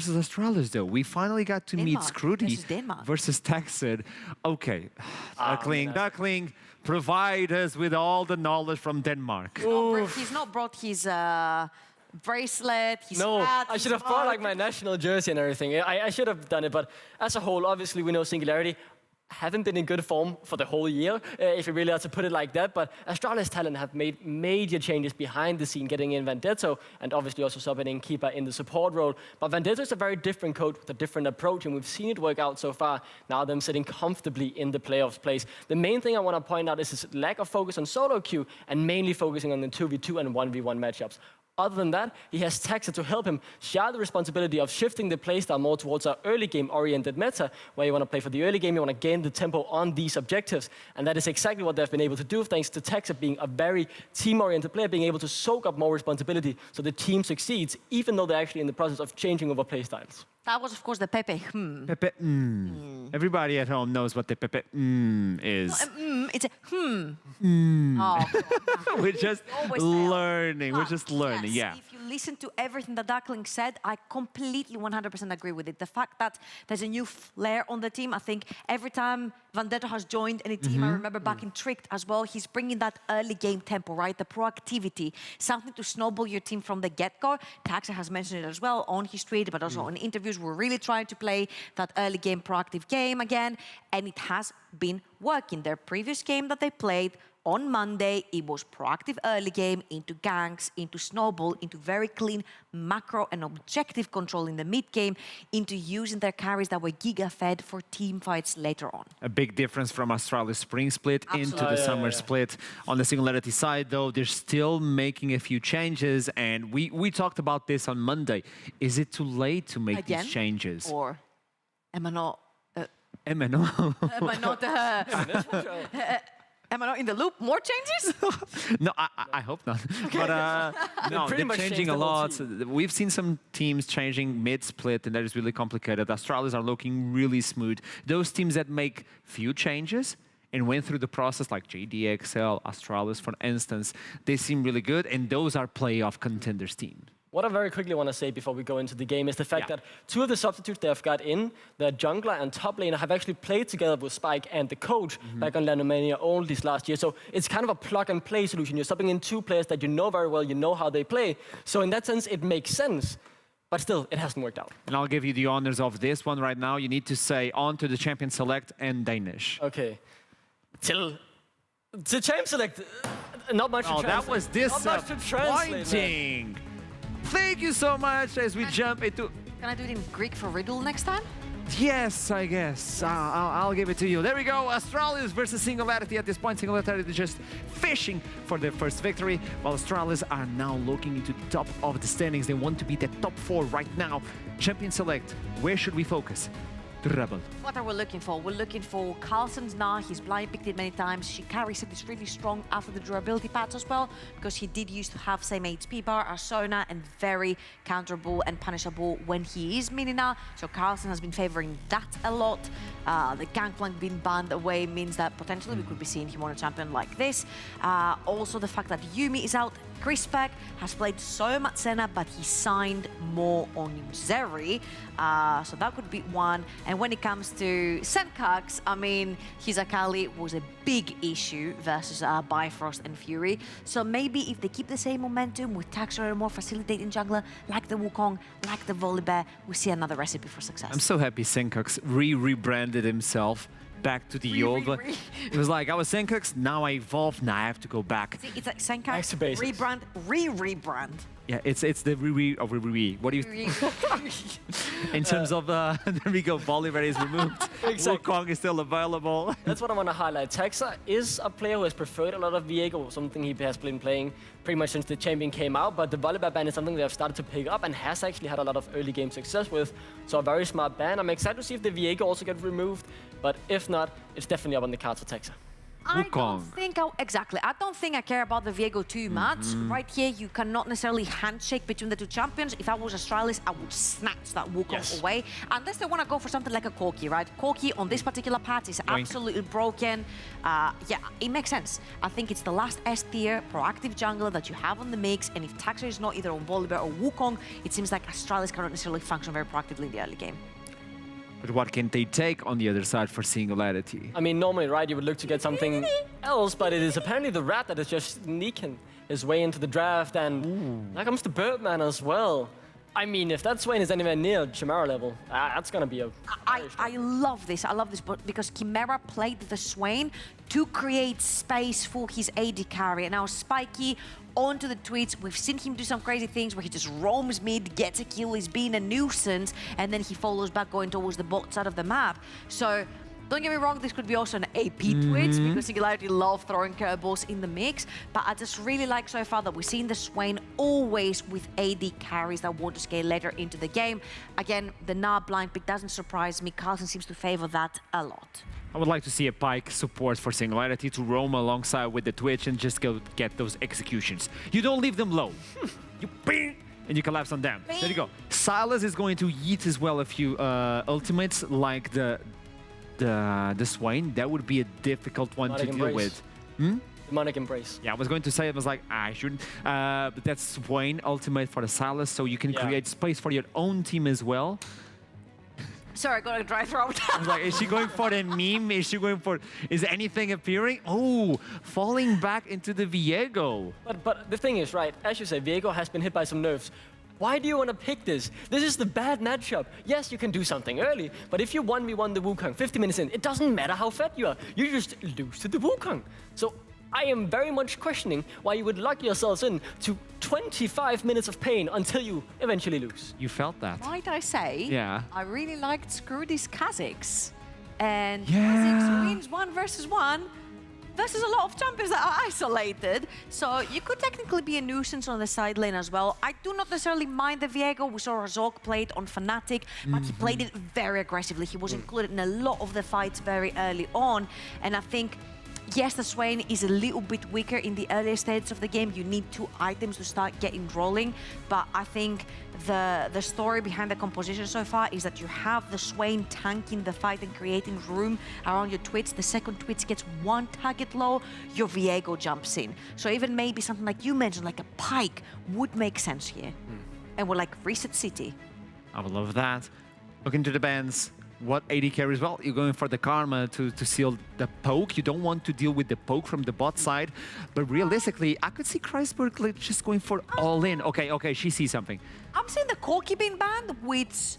versus Astralis, though. We finally got to meet Scrudy versus Texan. Okay, Duckling, provide us with all the knowledge from Denmark. He's not brought his bracelet, his hat. I should have brought like my national jersey and everything. I should have done it, but as a whole, obviously we know Singularity haven't been in good form for the whole year, if you really have to put it like that. But Astralis talent have made major changes behind the scene, getting in Vendetto and obviously also subbing in Keeper in the support role. But Vendetto is a very different coach with a different approach, and we've seen it work out so far. Now them sitting comfortably in the playoffs place. The main thing I want to point out is his lack of focus on solo queue and mainly focusing on the 2v2 and 1v1 matchups. Other than that, he has Taxa to help him share the responsibility of shifting the playstyle more towards an early game-oriented meta, where you want to play for the early game, you want to gain the tempo on these objectives. And that is exactly what they've been able to do, thanks to Taxa being a very team-oriented player, being able to soak up more responsibility so the team succeeds, even though they're actually in the process of changing over playstyles. That was, of course, the Pepe. Pepe. Everybody at home knows what the Pepe is. No, it's a Oh, we're just learning. We're just learning. Yeah. If you listen to everything that Duckling said, I completely 100% agree with it. The fact that there's a new flair on the team, I think every time Vendetto has joined any team, I remember back in Tricked as well, he's bringing that early game tempo, right? The proactivity, something to snowball your team from the get-go. Taxa has mentioned it as well on his tweet, but also on interviews. We're really trying to play that early game proactive game again, and it has been working. Their previous game that they played on Monday, it was proactive early game into ganks, into snowball, into very clean macro and objective control in the mid game, into using their carries that were giga-fed for team fights later on. A big difference from Astralis Spring Split into the Summer Split. On the Singularity side, though, they're still making a few changes, and we talked about this on Monday. Is it too late to make these changes? Or am I not... Am I not? Am I not... Am I not in the loop? More changes? No, I hope not. Okay. But no, they're changing a lot. We've seen some teams changing mid-split, and that is really complicated. Astralis are looking really smooth. Those teams that make few changes and went through the process, like JDXL, Astralis, for instance, they seem really good, and those are playoff contenders teams. What I very quickly want to say before we go into the game is the fact that two of the substitutes they have got in, the jungler and top laner, have actually played together with Zpikee and the coach back on Landomania only this last year. So it's kind of a plug-and-play solution. You're subbing in two players that you know very well, you know how they play. So in that sense, it makes sense. But still, it hasn't worked out. And I'll give you the honors of this one right now. You need to say on to the champion select and Danish. Okay. Till the champion select, not much to translate. That was disappointing. Thank you so much as we jump into... Can I do it in Greek for riddle next time? Yes, I guess. I'll give it to you. There we go. Astralis versus Singularity. At this point, Singularity is just fishing for their first victory, while Astralis are now looking into the top of the standings. They want to be the top 4 right now. Champion select. Where should we focus? Trouble. What are we looking for? We're looking for Carlsen's Gnar. He's blind picked it many times. Shikari said it's really strong after the durability patch as well, because he did used to have same HP bar as Sona and very counterable and punishable when he is Minina. So Carlsen has been favoring that a lot. The Gangplank being banned away means that potentially we could be seeing him on a champion like this. Also the fact that Yuumi is out. Crispec has played so much Senna, but he signed more on Zeri. So that could be one. And when it comes to Senkax, I mean, his Akali was a big issue versus Bifrost and Fury. So maybe if they keep the same momentum with Taxa or more facilitating jungler, like the Wukong, like the Volibear, we see another recipe for success. I'm so happy Senkax rebranded himself back to the old one. It was like, I was Senkax, now I evolved, now I have to go back. See, it's like Senkax, rebrand, rebrand. Yeah, it's the What do you in terms of there we go, Volibear is removed. Wukong is still available. That's what I want to highlight. Taxa is a player who has preferred a lot of Viego, something he has been playing pretty much since the champion came out, but the Volibear ban is something they have started to pick up and has actually had a lot of early game success with. So a very smart ban. I'm excited to see if the Viego also gets removed, but if not, it's definitely up on the cards for Taxa. I Wukong. don't think exactly. I don't think I care about the Viego too much. Right here, you cannot necessarily handshake between the two champions. If I was Astralis, I would snatch that Wukong away. Unless they want to go for something like a Corki, right? Corki on this particular patch is absolutely broken. Yeah, it makes sense. I think it's the last S tier proactive jungler that you have on the mix, and if Taxer is not either on Volibear or Wukong, it seems like Astralis cannot necessarily function very proactively in the early game. But what can they take on the other side for Singularity? I mean, normally, right, you would look to get something else, but it is apparently the rat that is just sneaking his way into the draft, and there comes the Birdman as well. I mean, if that Swain is anywhere near Chimera level, that's going to be a... I love this. I love this because Chimera played the Swain to create space for his AD carry. And now Zpikee onto the tweets. We've seen him do some crazy things where he just roams mid, gets a kill, he's being a nuisance, and then he follows back going towards the bot side of the map. So don't get me wrong, this could be also an AP twitch because Singularity love throwing curveballs in the mix, but I just really like so far that we're seeing the Swain always with AD carries that want to scale later into the game. Again, the Gnar blind pick doesn't surprise me. Carlsen seems to favor that a lot. I would like to see a Pyke support for Singularity to roam alongside with the Twitch and just go get those executions. You don't leave them low. You bing! And you collapse on them. There you go. Silas is going to yeet as well a few ultimates like the Swain. That would be a difficult one to deal with. Demonic Embrace. Yeah, I was going to say, it was like, I shouldn't. But that's Swain ultimate for the Silas, so you can create space for your own team as well. Sorry, I got a dry throat. I was like, is she going for the meme? Is she going for... Is anything appearing? Oh, falling back into the Viego. But the thing is, right, as you say, Viego has been hit by some nerfs. Why do you want to pick this? This is the bad matchup. Yes, you can do something early, but if you 1v1 the Wukong 50 minutes in, it doesn't matter how fat you are. You just lose to the Wukong. So I am very much questioning why you would lock yourselves in to 25 minutes of pain until you eventually lose. You felt that. Might I say, I really liked Scrudy's Kha'Zix. And Kha'Zix wins 1 versus 1 versus a lot of champions that are isolated. So you could technically be a nuisance on the side lane as well. I do not necessarily mind the Viego. We saw Razork play it on Fnatic, but he played it very aggressively. He was included in a lot of the fights very early on. And I think, yes, the Swain is a little bit weaker in the earlier stages of the game. You need 2 items to start getting rolling. But I think the story behind the composition so far is that you have the Swain tanking the fight and creating room around your Twitch. The second Twitch gets 1 target low, your Viego jumps in. So even maybe something like you mentioned, like a Pyke, would make sense here. And we're like, reset City. I would love that. Look into the bands. What AD carry as well? You're going for the Karma to seal the poke. You don't want to deal with the poke from the bot side. But realistically, I could see Kreisberg like just going for all in. Okay, she sees something. I'm seeing the Corki being banned, which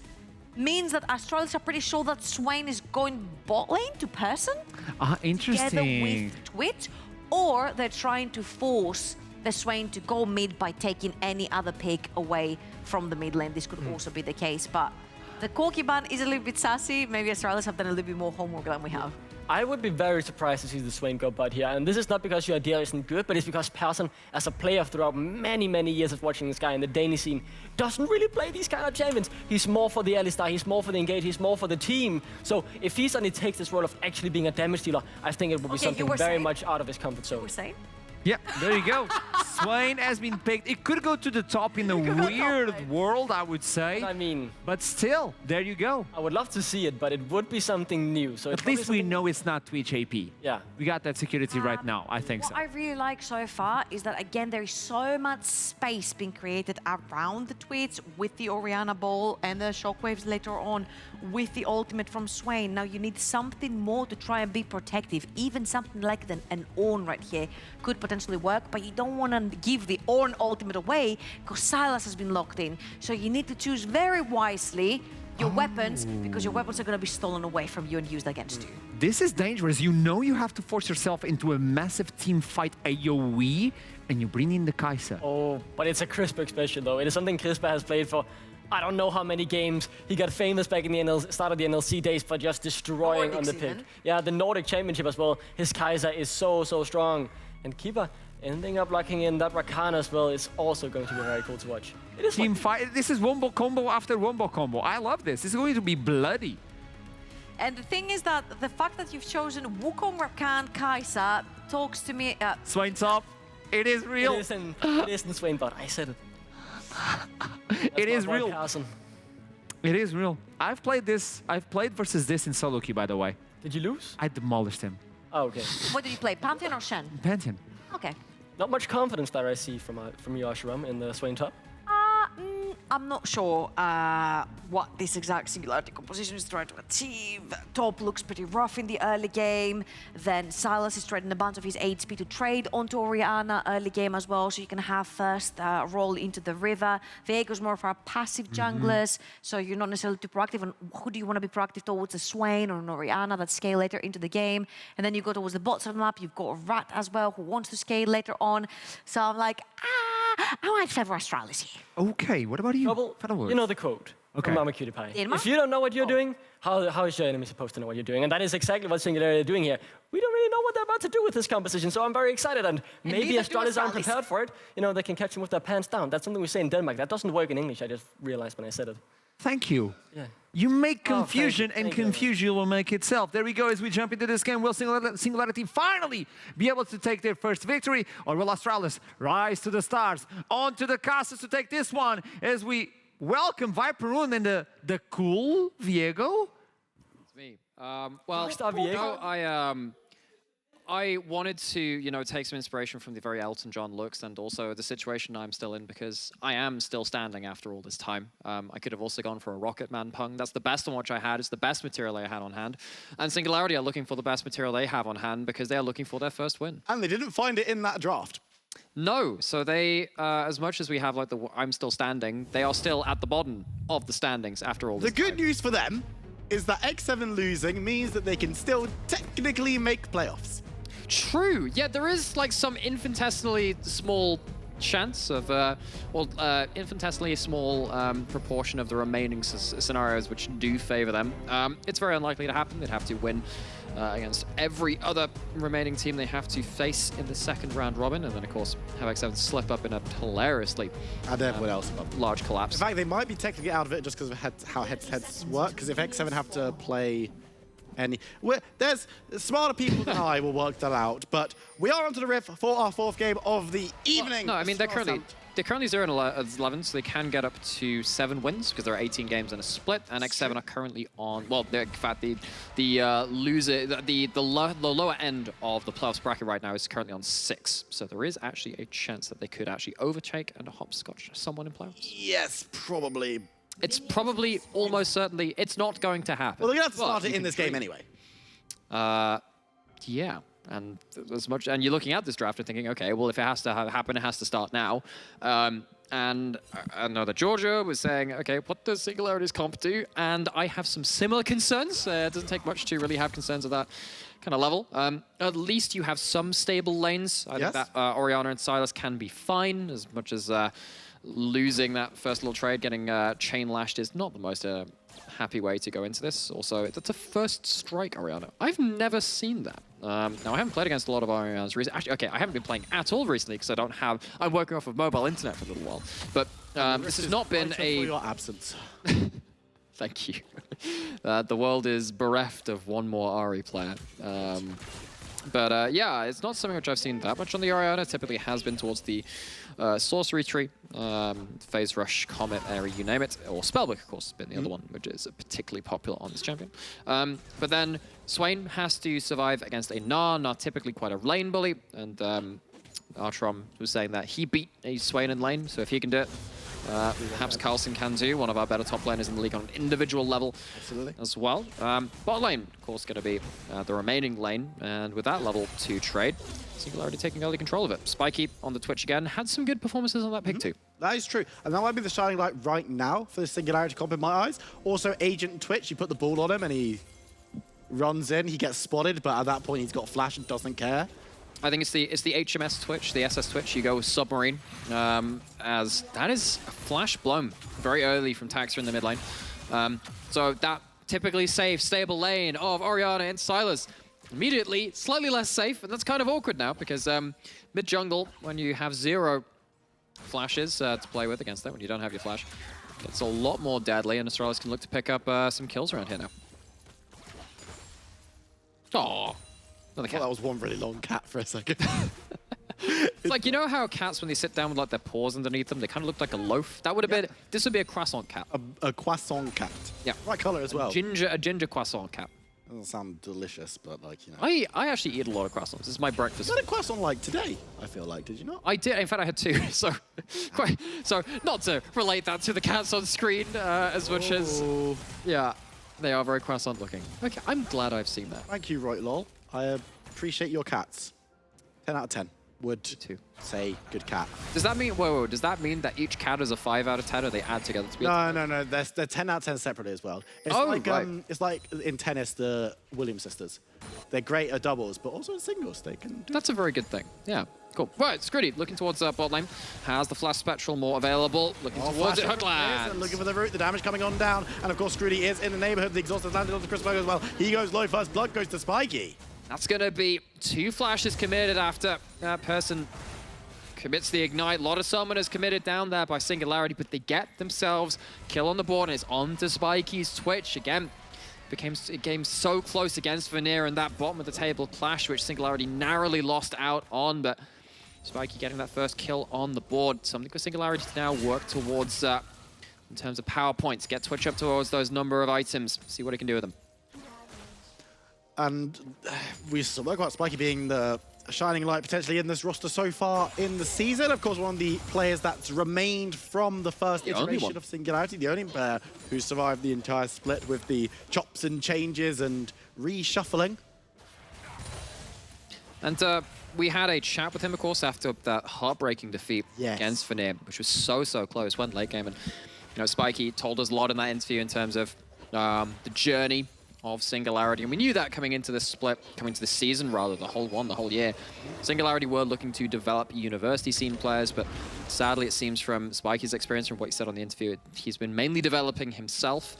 means that Astralis are pretty sure that Swain is going bot lane to person. Interesting. Together with Twitch, or they're trying to force the Swain to go mid by taking any other pick away from the mid lane. This could also be the case, but the Corki ban is a little bit sassy. Maybe Astralis have done a little bit more homework than we have. I would be very surprised to see the Swain go bot here. And this is not because your idea isn't good, but it's because Persson, as a player throughout many, many years of watching this guy in the Danish scene, doesn't really play these kind of champions. He's more for the Alistar, he's more for the engage, he's more for the team. So if he suddenly takes this role of actually being a damage dealer, I think it would be something very much out of his comfort zone. You were saying? Yeah, there you go. Swain has been picked. It could go to the top in the weird world, I would say. I mean... But still, there you go. I would love to see it, but it would be something new. So at least we know it's not Twitch AP. Yeah. We got that security right now, I think so. What I really like so far is that, again, there is so much space being created around the Twitch with the Orianna Ball and the Shockwaves later on with the ultimate from Swain. Now you need something more to try and be protective. Even something like an Ornn right here could potentially work, but you don't want to give the Ornn ultimate away because Silas has been locked in. So you need to choose very wisely your weapons, because your weapons are going to be stolen away from you and used against you. This is dangerous. You know you have to force yourself into a massive team fight AoE, and you bring in the Kai'Sa. Oh, but it's a Kreisberg special, though. It is something Kreisberg has played for I don't know how many games. He got famous back in the start of the NLC days for just destroying Nordics on the pick. even. Yeah, the Nordic Championship as well. His Kai'Sa is so strong. And Keeper ending up locking in that Rakan as well is also going to be very cool to watch. It is Team fight. This is wombo combo after wombo combo. I love this. This is going to be bloody. And the thing is that the fact that you've chosen Wukong, Rakan, Kai'Sa talks to me... Swain top. It is real. It isn't Swain, but I said it. It is real. Carson. It is real. I've played versus this in solo queue, by the way. Did you lose? I demolished him. Oh, okay. What did you play, Pantheon or Shen? Pantheon. Okay. Not much confidence that I see from you, Asheram, in the Swain top. I'm not sure what this exact Singularity composition is trying to achieve. Top looks pretty rough in the early game. Then Silas is trading a bunch of his HP to trade onto Orianna early game as well, so you can have first roll into the river. Viego's more for our passive junglers, so you're not necessarily too proactive. And who do you want to be proactive towards? A Swain or an Orianna that scale later into the game? And then you go towards the bot side of the map, you've got a Rat as well who wants to scale later on. So I'm like, I might favor Astralis here. Okay, what about you? Trouble, you know the code Okay. from Mama Cutie Pie. Irma? If you don't know what you're doing, how is your enemy supposed to know what you're doing? And that is exactly what Singularity are doing here. We don't really know what they're about to do with this composition, so I'm very excited. And maybe neither do Astralis aren't Astralis. prepared for it. You know, they can catch them with their pants down. That's something we say in Denmark. That doesn't work in English, I just realized when I said it. Thank you. Yeah. You make Oh, thank confusion, you. and Thank you. confusion will make itself. There we go as we jump into this game. Will Singularity finally be able to take their first victory? Or will Astralis rise to the stars? On to the castles to take this one as we welcome Viperun and the cool Viego. It's me. Well, First off, Viego. no, I wanted to, you know, take some inspiration from the very Elton John looks and also the situation I'm still in because I am still standing after all this time. I could have also gone for a Rocket Man Pung. That's the best on which I had. It's the best material I had on hand. And Singularity are looking for the best material they have on hand because they are looking for their first win. And they didn't find it in that draft. No, so they, as much as we have like the I'm still standing, they are still at the bottom of the standings after all this The good time. news for them is that X7 losing means that they can still technically make playoffs. True. Yeah, there is like some infinitesimally small chance of, infinitesimally small proportion of the remaining scenarios which do favor them. It's very unlikely to happen. They'd have to win against every other remaining team they have to face in the second round robin, and then of course have X7 slip up in a hilariously And everyone else. large collapse. In fact, they might be technically out of it just because of how head-to-heads work, because if X7 have to play there's smarter people than I will work that out, but we are onto the riff for our fourth game of the evening. No, I mean, they're currently 0-11, so they can get up to 7 wins because there are 18 games in a split, and X7 are currently on, well, in fact, the lower end of the playoffs bracket right now is currently on 6, so there is actually a chance that they could actually overtake and hopscotch someone in playoffs. Yes, probably. It's probably, almost certainly, it's not going to happen. Well, they're going to have to But start it you in can this game dream. anyway. Yeah, and as much, and you're looking at this draft and thinking, okay, well, if it has to happen, it has to start now. And I know that Georgia was saying, okay, what does Singularity's comp do? And I have some similar concerns. It doesn't take much to really have concerns at that kind of level. At least you have some stable lanes. I think that Orianna and Silas can be fine, as much as losing that first little trade, getting chain lashed is not the most happy way to go into this. Also, that's a first strike Orianna. I've never seen that. Now, I haven't played against a lot of Oriannas recently. Actually, okay, I haven't been playing at all recently because I'm working off of mobile internet for a little while. But this has not been a... For your absence. Thank you. The world is bereft of one more Ari player. But yeah, it's not something which I've seen that much on the Orianna. Typically has been towards the sorcery tree, phase rush, comet, area, you name it. Or spellbook, of course, has been the other one, which is particularly popular on this champion. But then Swain has to survive against a Gnar typically quite a lane bully. And Artrom was saying that he beat a Swain in lane, so if he can do it, perhaps Carlson can do, one of our better top laners in the league on an individual level as well. Bot lane, of course, going to be the remaining lane, and with that level 2 trade, Singularity taking early control of it. Zpikee on the Twitch again, had some good performances on that pick too. That is true, and that might be the shining light right now for the Singularity comp in my eyes. Also, Agent Twitch, you put the ball on him and he runs in, he gets spotted, but at that point he's got flash and doesn't care. I think it's the HMS Twitch, the SS Twitch. You go with Submarine, as that is a flash blown very early from Taxa in the mid lane. So that typically safe, stable lane of Orianna and Silas. Immediately, slightly less safe, and that's kind of awkward now because mid jungle, when you have 0 flashes to play with against that, when you don't have your flash, it's a lot more deadly, and Astralis can look to pick up some kills around here now. Oh, another I thought cat. that was one really long cat for a second. It's like, you know how cats, when they sit down with like their paws underneath them, they kind of look like a loaf? That would have been, this would be a croissant cat. A croissant cat. Yeah. Right colour as well. A ginger croissant cat. Doesn't sound delicious, but like, you know. I actually eat a lot of croissants. This is my breakfast. You had a croissant like today, I feel like, did you not? I did. In fact, I had 2. So, so not to relate that to the cats on screen as much as, yeah, they are very croissant looking. Okay, I'm glad I've seen that. Thank you, Right Lol. I appreciate your cats. 10 out of 10. Would 2. say good cat. Does that mean, whoa, does that mean that each cat is a 5 out of 10 or they add together to be No. They're 10 out of 10 separately as well. It's like, right. It's like in tennis, the Williams sisters. They're great at doubles, but also in singles, they can do. That's a very good thing. Yeah, cool. Right, Zpikee looking towards bot lane. Has the Flash Spectral more available. Looking towards it, Hookland. Looking for the root, the damage coming on down. And of course, Zpikee is in the neighborhood. The exhaust has landed onto Chris Berger as well. He goes low first. Blood goes to Zpikee. That's going to be 2 flashes committed after that person commits the ignite. A lot of summoners committed down there by Singularity, but they get themselves kill on the board, and it's on to Spikee's Twitch. Again, became a game so close against Veneer and that bottom of the table clash, which Singularity narrowly lost out on, but Zpikee getting that first kill on the board. Something for Singularity to now work towards in terms of power points. Get Twitch up towards those number of items, see what he can do with them. And we spoke about Zpikee being the shining light potentially in this roster so far in the season. Of course, one of the players that's remained from the first iteration of Singularity, the only player who survived the entire split with the chops and changes and reshuffling. And we had a chat with him, of course, after that heartbreaking defeat against Veneer, which was so close, went late game. And, you know, Zpikee told us a lot in that interview in terms of the journey of Singularity, and we knew that coming into this split, coming to the season rather, the whole year. Singularity were looking to develop university scene players, but sadly it seems from Spikee's experience, from what he said on the interview, he's been mainly developing himself.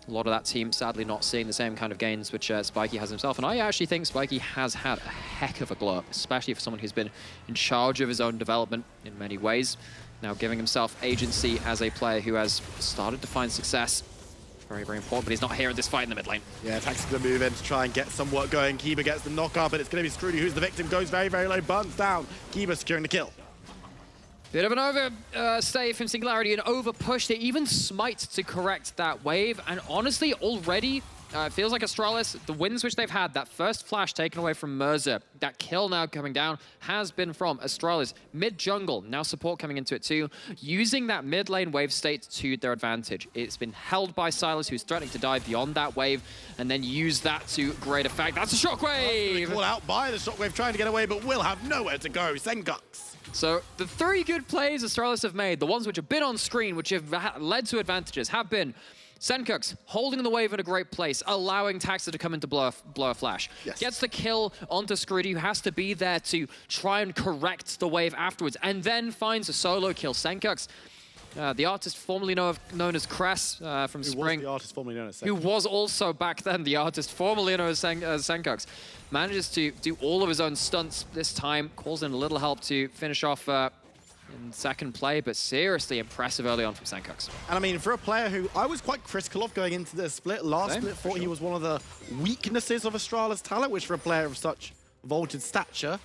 A lot of that team sadly not seeing the same kind of gains which Zpikee has himself, and I actually think Zpikee has had a heck of a glow up, especially for someone who's been in charge of his own development in many ways, now giving himself agency as a player who has started to find success. Very important, but he's not here in this fight in the mid lane. Yeah, Taxi's going to move in to try and get some work going. Kiba gets the knock up, but it's going to be Zpikee who's the victim. Goes very low, burns down. Kiba securing the kill. Bit of an overstay from Singularity, an over push. They even smite to correct that wave. And honestly, already, it feels like Astralis, the wins which they've had, that first flash taken away from Merzer, that kill now coming down, has been from Astralis. Mid-jungle, now support coming into it too, using that mid-lane wave state to their advantage. It's been held by Silas, who's threatening to dive beyond that wave, and then use that to great effect. That's a shockwave! Called out by the shockwave, trying to get away, but will have nowhere to go. Sengox. So the 3 good plays Astralis have made, the ones which have been on screen, which have led to advantages, have been Senkux holding the wave in a great place, allowing Taxa to come in to blow a flash. Yes. Gets the kill onto Zpikee, who has to be there to try and correct the wave afterwards, and then finds a solo kill. Senkux, the artist formerly known as Cress from Spring, Who was the artist formerly known as Senkux. who was also back then the artist formerly known as Senkux, manages to do all of his own stunts this time, calls in a little help to finish off in second play, but seriously impressive early on from Senkux. And I mean, for a player who I was quite critical of going into this split, split, thought he was one of the weaknesses of Astralis' talent, which for a player of such vaulted stature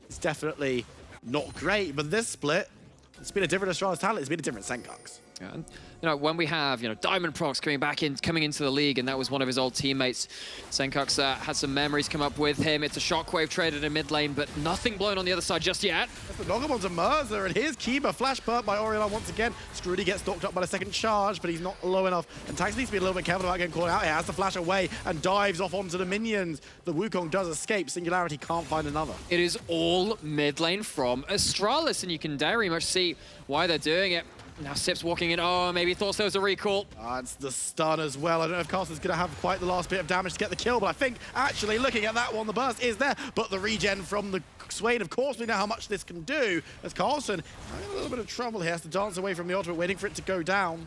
is definitely not great. But this split, it's been a different Astralis talent, it's been a different Senkux. Yeah, and, you know, when we have, Diamond Prox coming into the league, and that was one of his old teammates, Senkux had some memories come up with him. It's a shockwave traded in mid lane, but nothing blown on the other side just yet. That's the knock-up onto Merzer, and here's Kiba, flash burnt by Orion once again. Scrooty gets stalked up by the second charge, but he's not low enough. And Tax needs to be a little bit careful about getting caught out. He has to flash away and dives off onto the minions. The Wukong does escape. Singularity can't find another. It is all mid lane from Astralis, and you can very much see why they're doing it. Now Sip's walking in. Oh, maybe he thought there was a recall. It's the stun as well. I don't know if Carson's going to have quite the last bit of damage to get the kill, but I think actually looking at that one, the burst is there. But the regen from the Swain, of course, we know how much this can do. As Carlson having a little bit of trouble, he has to dance away from the ultimate, waiting for it to go down.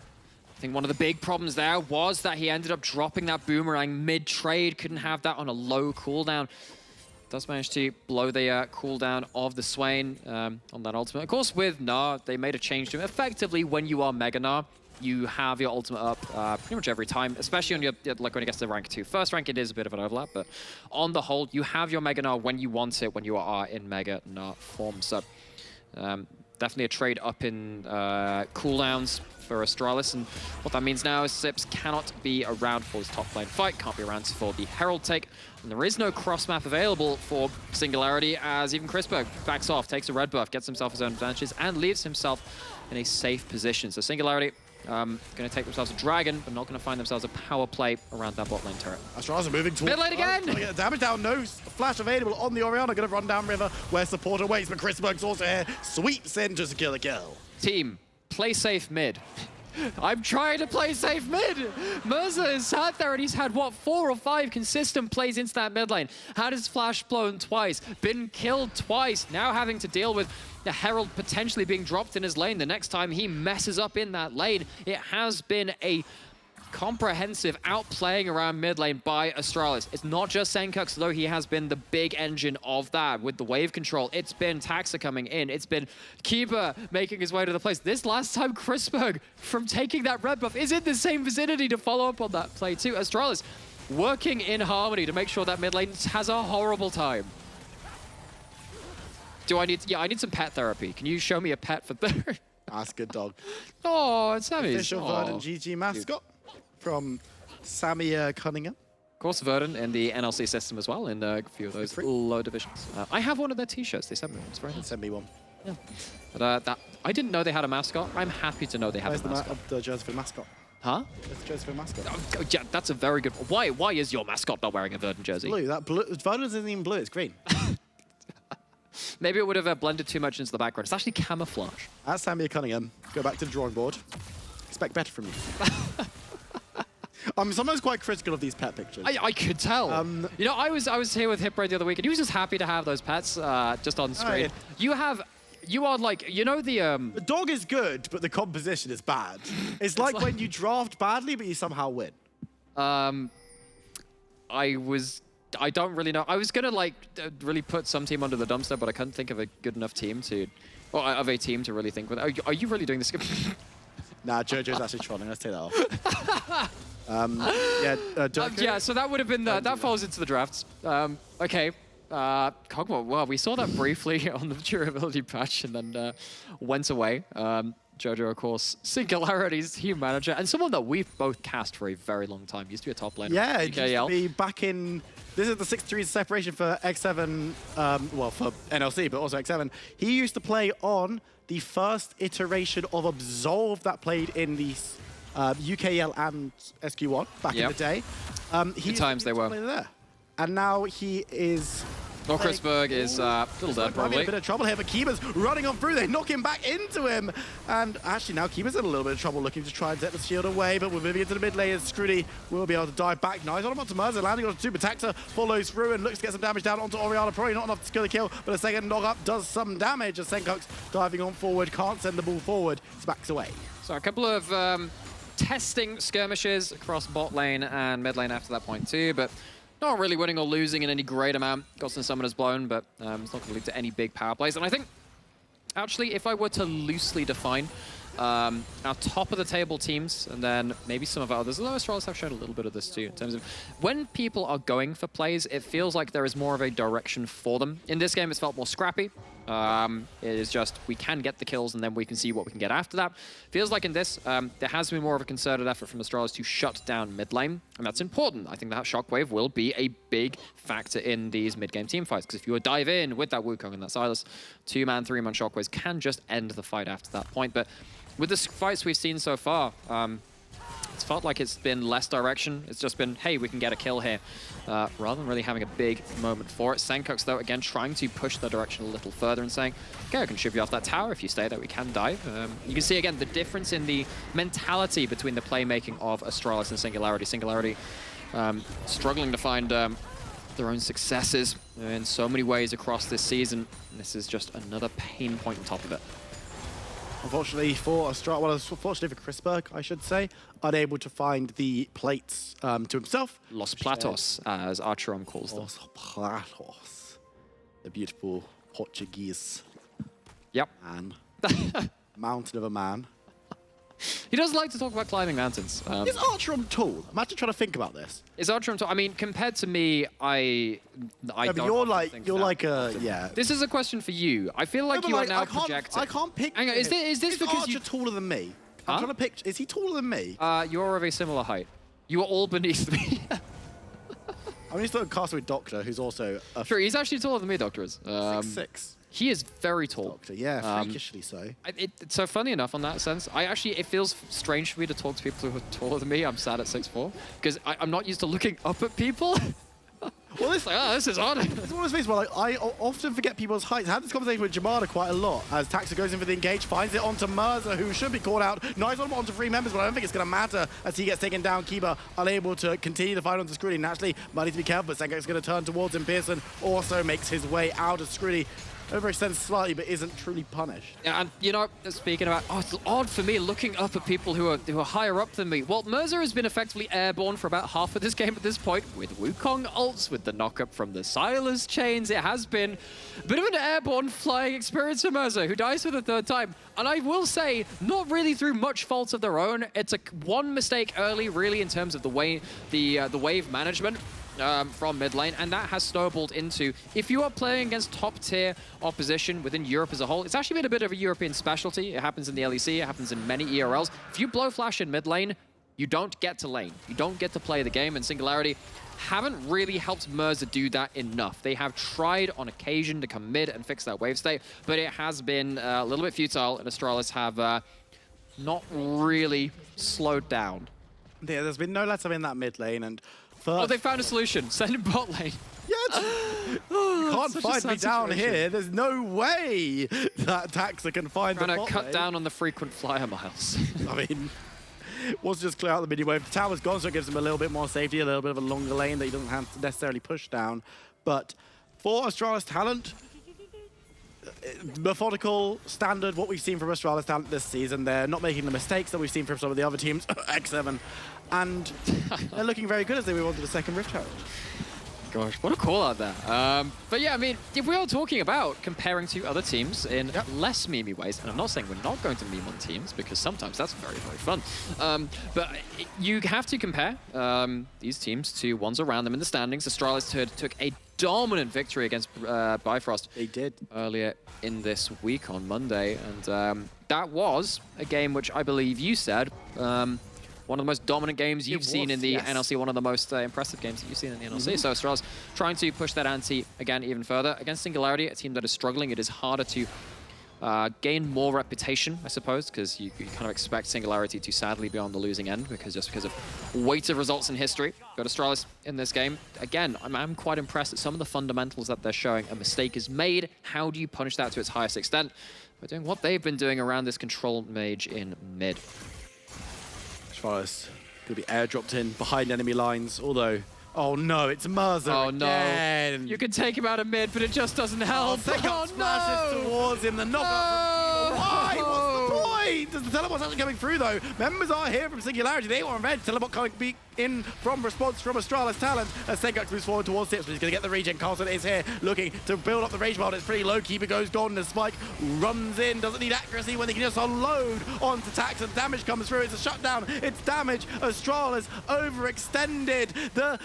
I think one of the big problems there was that he ended up dropping that boomerang mid-trade. Couldn't have that on a low cooldown. Does manage to blow the cooldown of the Swain on that ultimate. Of course, with Gnar, they made a change to him. Effectively, when you are Mega Gnar, you have your ultimate up pretty much every time, especially on your, like when it gets to rank 2. First rank, it is a bit of an overlap, but on the whole, you have your Mega Gnar when you want it, when you are in Mega Gnar form. So definitely a trade up in cooldowns for Astralis, and what that means now is Sips cannot be around for his top lane fight, can't be around for the Herald take, and there is no cross map available for Singularity, as even Crispberg backs off, takes a red buff, gets himself his own advantages, and leaves himself in a safe position. So Singularity going to take themselves a dragon, but not going to find themselves a power play around that bot lane turret. Astralis are moving towards... Mid lane again! Gonna get damage down, no flash available on the Orianna, gonna run down river where support awaits, but Crispberg's also here, sweeps in to secure the kill. Team, play safe mid. I'm trying to play safe mid. Mirza is sat there and he's had, what, 4 or 5 consistent plays into that mid lane. Had his flash blown twice, been killed twice, now having to deal with the Herald potentially being dropped in his lane. The next time he messes up in that lane, it has been a comprehensive outplaying around mid lane by Astralis. It's not just Senkux, though he has been the big engine of that with the wave control. It's been Taxa coming in. It's been Keeper making his way to the place. This last time, Crispberg, from taking that red buff, is in the same vicinity to follow up on that play too. Astralis working in harmony to make sure that mid lane has a horrible time. Do I need... Yeah, I need some pet therapy. Can you show me a pet for there? That's good, dog. Oh, it's Sammy's. Official Verdant GG mascot from Sammy Cunningham. Of course, Verdant in the NLC system as well, in a few of those low divisions. I have one of their t-shirts. They sent me one. It's very nice. Send me one. Yeah. But I didn't know they had a mascot. I'm happy to know they have Where's a mascot. the jersey for the mascot? Huh? Where's the jersey for the mascot? Oh, yeah, that's a very good... Why is your mascot not wearing a Verdant jersey? Blue. That blue. Verdant isn't even blue. It's green. Maybe it would have blended too much into the background. It's actually camouflage. That's Sammy Cunningham. Go back to the drawing board. Expect better from you. I'm sometimes quite critical of these pet pictures. I could tell. You know, I was here with Hipbraid the other week, and he was just happy to have those pets just on screen. You are like, you know the... The dog is good, but the composition is bad. It's like when you draft badly, but you somehow win. I don't really know. I was gonna like really put some team under the dumpster, but I couldn't think of a good enough team to, or of a team to really think with. Are you really doing this? Nah, Jojo's actually trolling. Let's take that off. Yeah, so that would have been that falls into the drafts. Okay. Cogmo, well, we saw that briefly on the durability patch and then went away. Jojo, of course, Singularity's team manager, and someone that we've both cast for a very long time. Used to be a top laner. Yeah, it used to be back in... This is the 6-3 separation for X7, well, for NLC, but also X7. He used to play on the first iteration of Absolve that played in the UKL and SQ1 back in the day. Good times they were. There. And now he is... Well, Crispberg is a little dead, probably. A bit of trouble here, but Kiba's running on through. They knock him back into him. And actually now Kiba's in a little bit of trouble looking to try and set the shield away, but we're moving into the mid lane. Scrudy will be able to dive back. Nice on onto Mirza, landing on Super Taxa, follows through and looks to get some damage down onto Orianna. Probably not enough to secure the kill, but a second knock up does some damage as Senkux diving on forward, can't send the ball forward. It's backs away. So a couple of testing skirmishes across bot lane and mid lane after that point too, but not really winning or losing in any great amount. Got some summoners blown, but it's not going to lead to any big power plays. And I think, actually, if I were to loosely define our top of the table teams, and then maybe some of our others, although Astralis have shown a little bit of this too, in terms of when people are going for plays, it feels like there is more of a direction for them. In this game, it's felt more scrappy. It is just, we can get the kills and then we can see what we can get after that. Feels like in this, there has been more of a concerted effort from Astralis to shut down mid lane, and that's important. I think that Shockwave will be a big factor in these mid-game team fights, because if you dive in with that Wukong and that Sylas, 2-man, 3-man Shockwaves can just end the fight after that point. But with the fights we've seen so far, it's felt like it's been less direction. It's just been, hey, we can get a kill here, rather than really having a big moment for it. Senkux, though, again, trying to push the direction a little further and saying, okay, I can ship you off that tower. If you stay there, we can dive. You can see, again, the difference in the mentality between the playmaking of Astralis and Singularity. Singularity struggling to find their own successes in so many ways across this season. This is just another pain point on top of it. Unfortunately for Astralis, well, unfortunately for Crispberg, I should say, unable to find the plates to himself. Los Platos, as Archeron calls them. Los Platos. The beautiful Portuguese man. Mountain of a man. He does like to talk about climbing mountains. Is Archeron tall? Imagine trying to think about this. Is Archeron tall? I mean, compared to me, I Yeah, but don't you're often think like that. yeah. This is a question for you. I feel like No, but you are like, now I can't, projecting. I can't picture. Hang on, is this because Archer you... taller than me? Huh? I'm trying to picture. Is he taller than me? You're of a similar height. You are all beneath me. I mean, he's still a Castaway Doctor, who's also a Sure, he's actually taller than me, Doctor is. 6'6". He is very tall. Doctor, yeah, freakishly so. So funny enough on that sense, it feels strange for me to talk to people who are taller than me. I'm sad at 6'4", because I'm not used to looking up at people. Well, It's like, oh, this is odd. It's one of those things where like, I often forget people's heights. I had this conversation with Jamada quite a lot as Taxa goes in for the engage, finds it onto Mirza, who should be called out. Nice on onto 3 members, but I don't think it's going to matter as he gets taken down. Kiba unable to continue the fight onto Scrooty. Naturally, Might need to be careful, but Sengek's going to turn towards him. Pearson also makes his way out of Scrooty. Overextends slightly, but isn't truly punished. Yeah, and you know, speaking about, it's odd for me looking up at people who are higher up than me. Well, Mirza has been effectively airborne for about half of this game at this point, with Wukong ults, with the knock-up from the Silas chains. It has been a bit of an airborne flying experience for Mirza, who dies for the 3rd time. And I will say, not really through much fault of their own. It's one mistake early, really, in terms of the wave management. From mid lane, and that has snowballed into, if you are playing against top tier opposition within Europe as a whole, it's actually been a bit of a European specialty. It happens in the LEC, it happens in many ERLs. If you blow flash in mid lane, you don't get to lane. You don't get to play the game, and Singularity haven't really helped Mirza do that enough. They have tried on occasion to come mid and fix that wave state, but it has been a little bit futile, and Astralis have not really slowed down. Yeah, there's been no let up in that mid lane, and Oh, they found a solution. Send him bot lane. Yeah, you can't find me down here. There's no way that Taxa can find the bot lane. Cut down on the frequent flyer miles. I mean, wants to just clear out the midi wave. The tower's gone, so it gives him a little bit more safety, a little bit of a longer lane that he doesn't have to necessarily push down. But for Astralis talent, methodical, standard, what we've seen from Astralis talent this season. They're not making the mistakes that we've seen from some of the other teams, X7, and they're looking very good as they move on to the second Rift Challenge. Gosh, what a call out there. But yeah, I mean, if we are talking about comparing to other teams in less memey ways, and I'm not saying we're not going to meme on teams, because sometimes that's very, very fun. But you have to compare these teams to ones around them in the standings. Astralis took a dominant victory against Bifrost. They did. Earlier in this week on Monday, and that was a game which I believe you said one of the most dominant games you've seen in the NLC, one of the most impressive games that you've seen in the NLC. So Astralis trying to push that ante again even further. Against Singularity, a team that is struggling, it is harder to gain more reputation, I suppose, because you kind of expect Singularity to sadly be on the losing end because of weight of results in history. But Astralis in this game, again, I'm quite impressed at some of the fundamentals that they're showing. A mistake is made. How do you punish that to its highest extent? By doing what they've been doing around this control mage in mid. Astralis going to be airdropped in behind enemy lines, although... Oh no, it's Mirza again. No. You can take him out of mid, but it just doesn't help. Splashes towards him, the knockout. Why? What's the point? Does the teleport's actually coming through though? Members are here from Singularity. They want revenge. Teleport coming in from response from Astralis talent as Sengak moves forward towards Tips, but he's going to get the regen. Carlson is here looking to build up the rage bar. It's pretty low. Keeper goes golden as Spike runs in. Doesn't need accuracy when they can just unload onto Tax and damage comes through. It's a shutdown. It's damage. Astralis overextended. The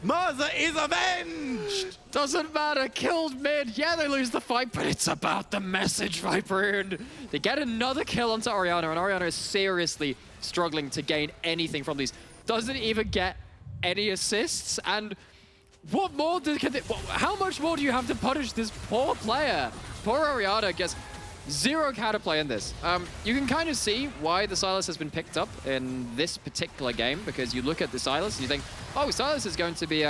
Mirza is avenged! Doesn't matter, killed mid. Yeah, they lose the fight, but it's about the message, Viper. They get another kill onto Orianna, and Orianna is seriously struggling to gain anything from these. Doesn't even get any assists, and what more how much more do you have to punish this poor player? Poor Orianna gets zero counterplay in this. You can kind of see why the Silas has been picked up in this particular game, because you look at the Silas and you think, oh, Silas is going to be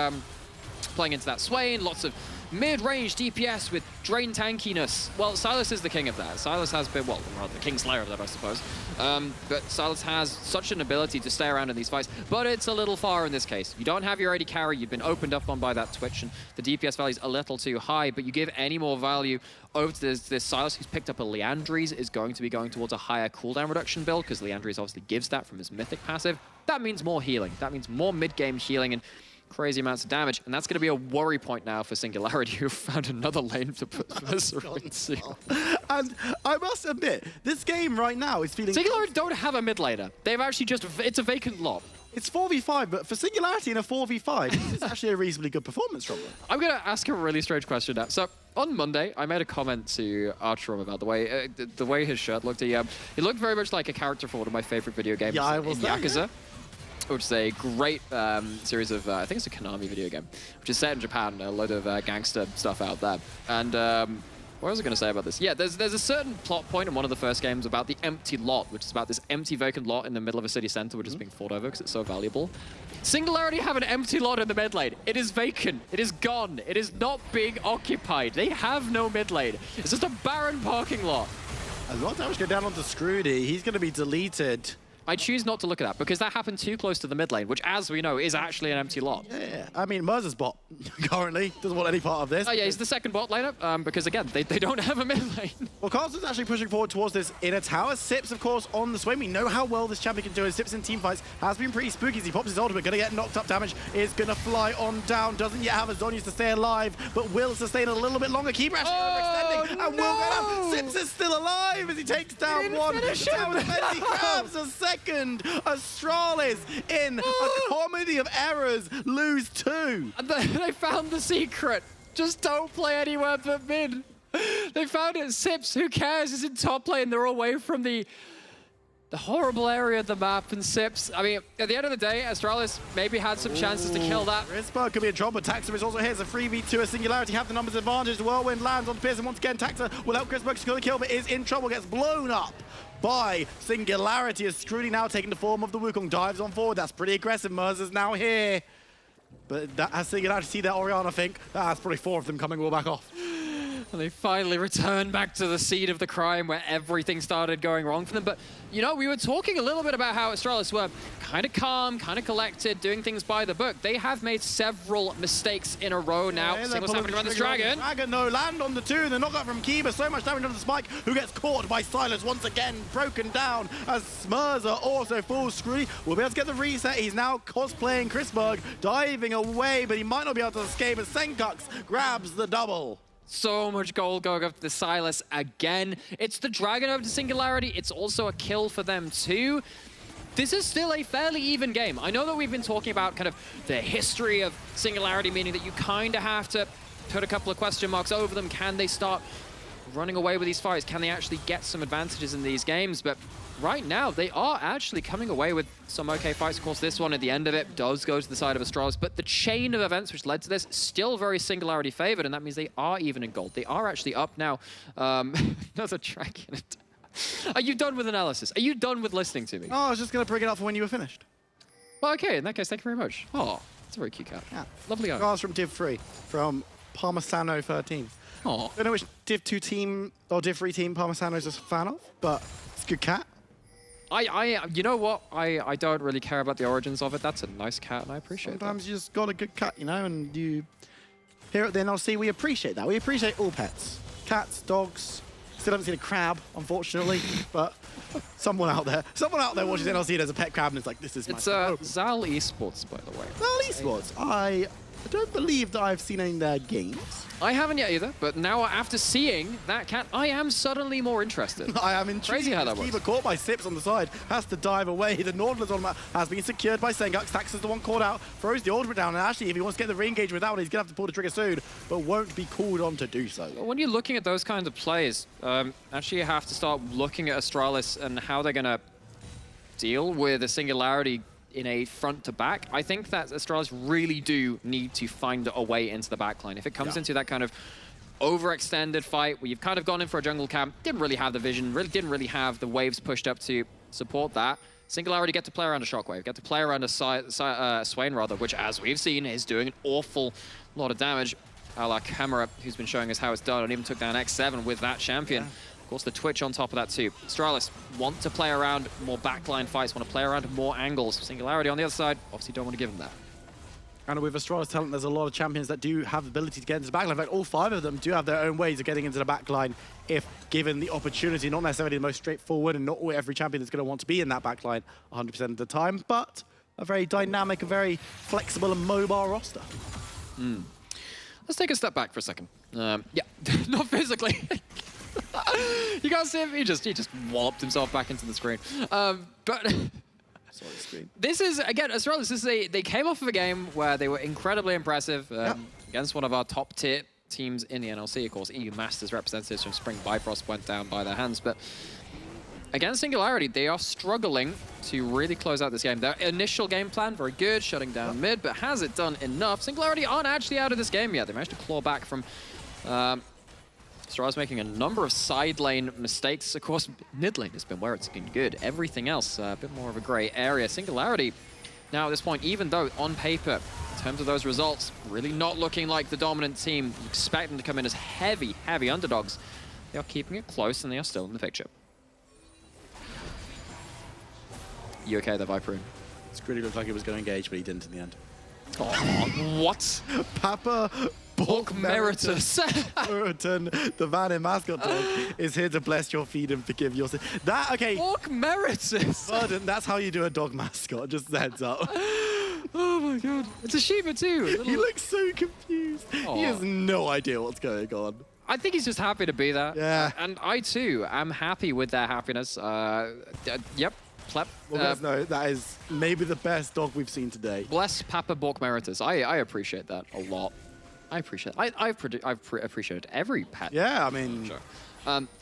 playing into that Swain, lots of mid-range DPS with drain tankiness. Well, Silas is the king of that. Silas has been, well, rather the king slayer of that, I suppose. But Silas has such an ability to stay around in these fights, but it's a little far in this case. You don't have your AD carry, you've been opened up on by that Twitch, and the DPS value is a little too high, but you give any more value over to this Silas, who's picked up a Leandries, is going to be going towards a higher cooldown reduction build, because Leandries obviously gives that from his mythic passive. That means more healing. That means more mid-game healing, and crazy amounts of damage. And that's going to be a worry point now for Singularity, who found another lane to put Mercer into. And I must admit, this game right now is feeling... Singularity don't have a mid laner. They've actually just... It's a vacant lot. It's 4v5, but for Singularity in a 4v5, it's actually a reasonably good performance from them. I'm going to ask a really strange question now. So, on Monday, I made a comment to Archerum about the way his shirt looked. He looked very much like a character from one of my favorite video games, Yakuza, which is a great series of, I think it's a Konami video game, which is set in Japan, a load of gangster stuff out there. And what was I going to say about this? Yeah, there's a certain plot point in one of the first games about the empty lot, which is about this empty vacant lot in the middle of a city center, which is being fought over because it's so valuable. Singularity have an empty lot in the mid lane. It is vacant. It is gone. It is not being occupied. They have no mid lane. It's just a barren parking lot. As long as damage go down onto Scrooty, he's going to be deleted. I choose not to look at that because that happened too close to the mid lane, which, as we know, is actually an empty lot. Yeah, I mean, Mercer's bot currently doesn't want any part of this. Oh yeah, he's the second bot laner because, again, they don't have a mid lane. Well, Carlson's actually pushing forward towards this inner tower. Sips, of course, on the swing. We know how well this champion can do. Sips in teamfights has been pretty spooky as he pops his ultimate. Going to get knocked up damage. Is going to fly on down. Doesn't yet have a Zhonya's to stay alive, but will sustain a little bit longer. Keep actually overextending and will go down. Sips is still alive as he takes down one. The tower defense, he grabs a second. Astralis in a comedy of errors lose two. And they found the secret. Just don't play anywhere but mid. They found it. Sips, who cares? Is in top lane. They're away from the horrible area of the map. And Sips, I mean, at the end of the day, Astralis maybe had some chances to kill that. Rispa could be in trouble. Taxa is also here. It's a 3v2. A Singularity have the numbers advantage. The Whirlwind lands on Pearson once again. Taxa will help Chris Burke secure the kill, but is in trouble. Gets blown up by Singularity as Scrooty now taking the form of the Wukong. Dives on forward. That's pretty aggressive. Mercer's now here. But that has Singularity see that Orianna think. That's probably 4 of them coming all back off. And they finally return back to the seat of the crime where everything started going wrong for them. But, you know, we were talking a little bit about how Astralis were kind of calm, kind of collected, doing things by the book. They have made several mistakes in a row now. See what's happening around this Dragon. Dragon, no, land on the 2. The knockout from Kiba. So much damage on the Spike, who gets caught by Silas once again, broken down as Smurzer also falls. Scrooty will be able to get the reset. He's now cosplaying Chrisberg, diving away, but he might not be able to escape as Senkux grabs the double. So much gold going up to Silas again. It's the Dragon over to Singularity. It's also a kill for them too. This is still a fairly even game. I know that we've been talking about kind of the history of Singularity, meaning that you kind of have to put a couple of question marks over them. Can they start running away with these fights? Can they actually get some advantages in these games? But right now, they are actually coming away with some okay fights. Of course, this one at the end of it does go to the side of Astralis, but the chain of events which led to this, still very Singularity favored, and that means they are even in gold. They are actually up now. Another track in it. Are you done with analysis? Are you done with listening to me? Oh, I was just going to bring it up for when you were finished. Well, okay, in that case, thank you very much. Oh, it's a very cute cat. Yeah. Lovely art. Regards from Div 3, from Parmesano 13. Oh. I don't know which Div 2 team or Div 3 team Parmesano's a fan of, but it's a good cat. You know what? I don't really care about the origins of it. That's a nice cat, and I appreciate it. Sometimes you just got a good cat, you know, and you... Here at the NLC, we appreciate that. We appreciate all pets. Cats, dogs. Still haven't seen a crab, unfortunately, but someone out there watches NLC and there's a pet crab and it's like, this is my... It's Zal Esports, by the way. Zal Esports. I don't believe that I've seen any of their games. I haven't yet either, but now after seeing that cat, I am suddenly more interested. I am intrigued. Crazy how that works. Keeper caught by Sips on the side, has to dive away. The Nautilus on has been secured by Sengux. Tax is the one caught out, throws the ultimate down, and actually, if he wants to get the re-engage with that one, he's going to have to pull the trigger soon, but won't be called on to do so. When you're looking at those kinds of plays, actually you have to start looking at Astralis and how they're going to deal with a Singularity in a front to back. I think that Astralis really do need to find a way into the backline. If it comes into that kind of overextended fight where you've kind of gone in for a jungle camp, didn't really have the vision, didn't really have the waves pushed up to support that. Singularity get to play around a Shockwave, get to play around a Swain rather, which as we've seen is doing an awful lot of damage. A la Camera, who's been showing us how it's done and even took down X7 with that champion. Yeah. Of course, the Twitch on top of that too. Astralis want to play around more backline fights, want to play around more angles. Singularity on the other side, obviously don't want to give them that. And with Astralis talent, there's a lot of champions that do have the ability to get into the backline. In fact, all 5 of them do have their own ways of getting into the backline if given the opportunity. Not necessarily the most straightforward, and not every champion is going to want to be in that backline 100% of the time, but a very dynamic, a very flexible and mobile roster. Let's take a step back for a second. Yeah, not physically. You can't see him. He just walloped himself back into the screen. But Sorry, screen. this is, again, Astralis, they came off of a game where they were incredibly impressive against one of our top tier teams in the NLC. Of course, EU Masters representatives from Spring Bifrost went down by their hands. But against Singularity, they are struggling to really close out this game. Their initial game plan, very good, shutting down mid, but has it done enough? Singularity aren't actually out of this game yet. They managed to claw back from Astralis making a number of side lane mistakes. Of course, mid lane has been where it's been good. Everything else, a bit more of a gray area. Singularity, now at this point, even though on paper, in terms of those results, really not looking like the dominant team, you expect them to come in as heavy underdogs. They are keeping it close and they are still in the picture. You okay there, Viper? Screen looked like he was going to engage, but he didn't in the end. Oh, what? Papa Bork Meritus. Puritan, the van in mascot dog, is here to bless your feet and forgive your sin. That, okay. Bork Meritus. Burden, that's how you do a dog mascot, just a heads up. Oh my god. It's a Shiba too. He looks so confused. He has no idea what's going on. I think he's just happy to be there. Yeah. And I too am happy with their happiness. Yep. Plep. Well, guys, no, that is maybe the best dog we've seen today. Bless Papa Bork Meritus. I appreciate that a lot. I appreciate it. I've appreciated every pet. Yeah, I mean... Sure.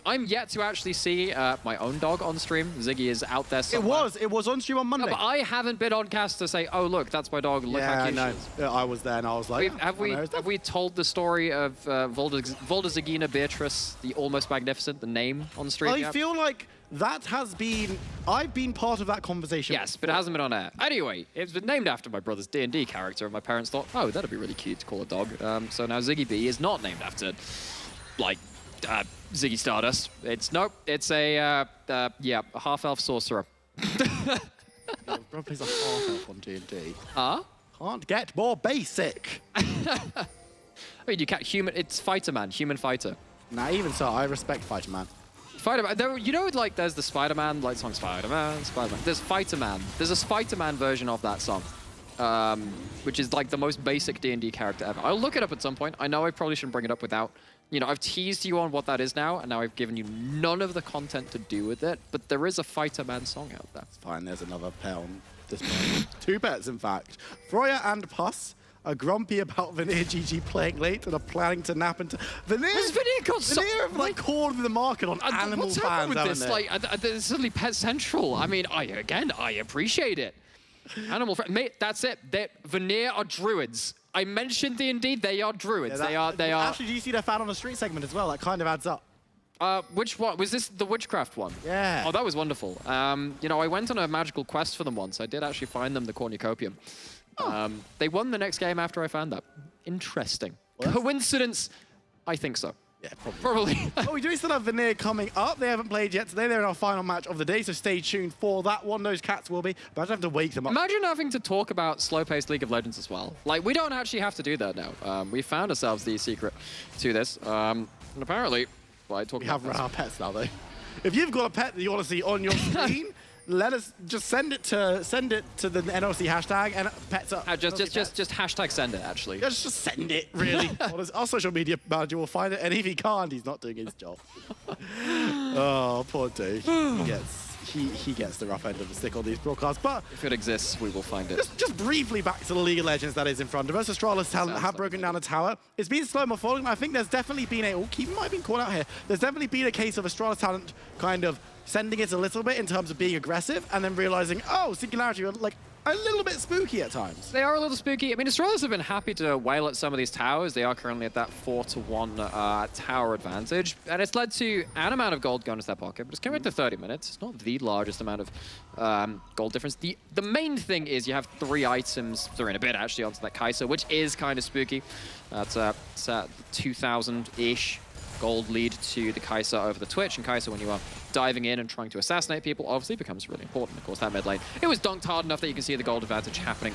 I'm yet to actually see my own dog on stream. Ziggy is out there somewhere. It was on stream on Monday. No, but I haven't been on cast to say, oh, look, that's my dog. Look how cute she is. Yeah, I was there and I was like... Have we told the story of Voldazagina Beatrice, the almost magnificent, the name on stream I yet? feel like that has been... I've been part of that conversation. Yes, but it hasn't been on air. Anyway, it's been named after my brother's D&D character, and my parents thought, oh, that'd be really cute to call a dog. So now Ziggy B is not named after, like, Ziggy Stardust. It's a half-elf sorcerer. Bro plays a half-elf on D&D. Can't get more basic. I mean, you can't it's Fighter Man, human fighter. Nah, even so, I respect Fighter Man. Fighter Man, you know, like, there's the Spider-Man, like, song Spider-Man. There's Fighter Man. There's a Spider-Man version of that song, which is, like, the most basic D&D character ever. I'll look it up at some point. I know I probably shouldn't bring it up without, you know, I've teased you on what that is now, and now I've given you none of the content to do with it, but there is a Fighter Man song out there. Fine, there's another pet on this pet. 2 pets, in fact. Froya and Puss are grumpy about Veneer GG playing late and are planning to nap into... Veneer have, like, cornered the market on animal what's fans, happened with haven't this? they? Like, there's suddenly Pet Central. I mean, I appreciate it. Mate, that's it. Veneer are druids. I mentioned D&D, they are druids. Yeah, they are. Actually, do you see their fan on the street segment as well? That kind of adds up. Which one? Was this the witchcraft one? Yeah. Oh, that was wonderful. You know, I went on a magical quest for them once. I did actually find them the cornucopium. They won the next game after I found that. Interesting. Coincidence? I think so. Yeah, probably. Oh, we do still have Veneer coming up. They haven't played yet today. They're in our final match of the day, so stay tuned for that one. Those cats will be. But I have to wake them up. Imagine having to talk about slow-paced League of Legends as well. Like, we don't actually have to do that now. We found ourselves the secret to this. And apparently, well, we have run our pets now, though. If you've got a pet that you want to see on your screen, let us just send it to the NLC hashtag and pets up. Just hashtag send it, actually. Just send it, really. Our social media manager will find it, and if he can't, he's not doing his job. Oh, poor dude. He gets the rough end of the stick on these broadcasts. But if it exists, we will find it. Just briefly back to the League of Legends that is in front of us. Astralis talent have broken down a tower. It's been slow but falling. I think there's definitely been Keep might have been caught out here. There's definitely been a case of Astralis talent kind of sending it a little bit in terms of being aggressive and then realizing, oh, Singularity are like a little bit spooky at times. They are a little spooky. I mean, Astralis have been happy to wail at some of these towers. They are currently at that 4-1 tower advantage. And it's led to an amount of gold going into their pocket, but it's coming into 30 minutes. It's not the largest amount of gold difference. The main thing is you have 3 items, 3 in a bit actually, onto that Kai'Sa, which is kind of spooky. That's 2,000-ish gold lead to the Kai'Sa over the Twitch, and Kai'Sa, when you are diving in and trying to assassinate people, obviously becomes really important. Of course, that mid lane, it was dunked hard enough that you can see the gold advantage happening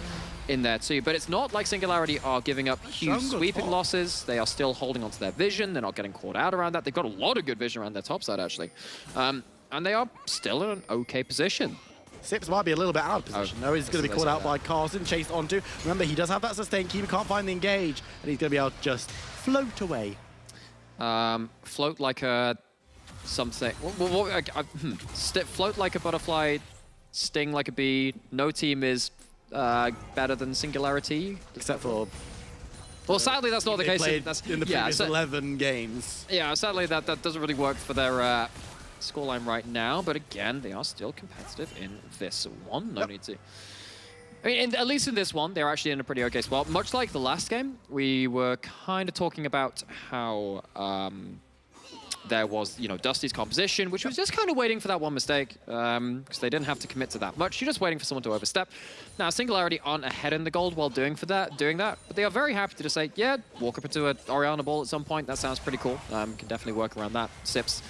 in there too. But it's not like Singularity are giving up huge sweeping losses. They are still holding onto their vision. They're not getting caught out around that. They've got a lot of good vision around their top side, actually. And they are still in an okay position. Sips might be a little bit out of position. No, he's going to be caught out by Carson, chased onto. Remember, he does have that sustain key, he can't find the engage, and he's going to be able to just float away. Float like a something. Float like a butterfly, sting like a bee. No team is better than Singularity. Except for... Well, sadly, that's not the case. In the previous 11 games. Yeah, sadly, that doesn't really work for their scoreline right now. But again, they are still competitive in this one. No need to. I mean, at least in this one, they're actually in a pretty okay spot. Much like the last game, we were kind of talking about how there was, Dusty's composition, which was just kind of waiting for that one mistake, because they didn't have to commit to that much. You're just waiting for someone to overstep. Now, Singularity aren't ahead in the gold while doing that, but they are very happy to just say, yeah, walk up into an Orianna ball at some point. That sounds pretty cool. Can definitely work around that. Sips,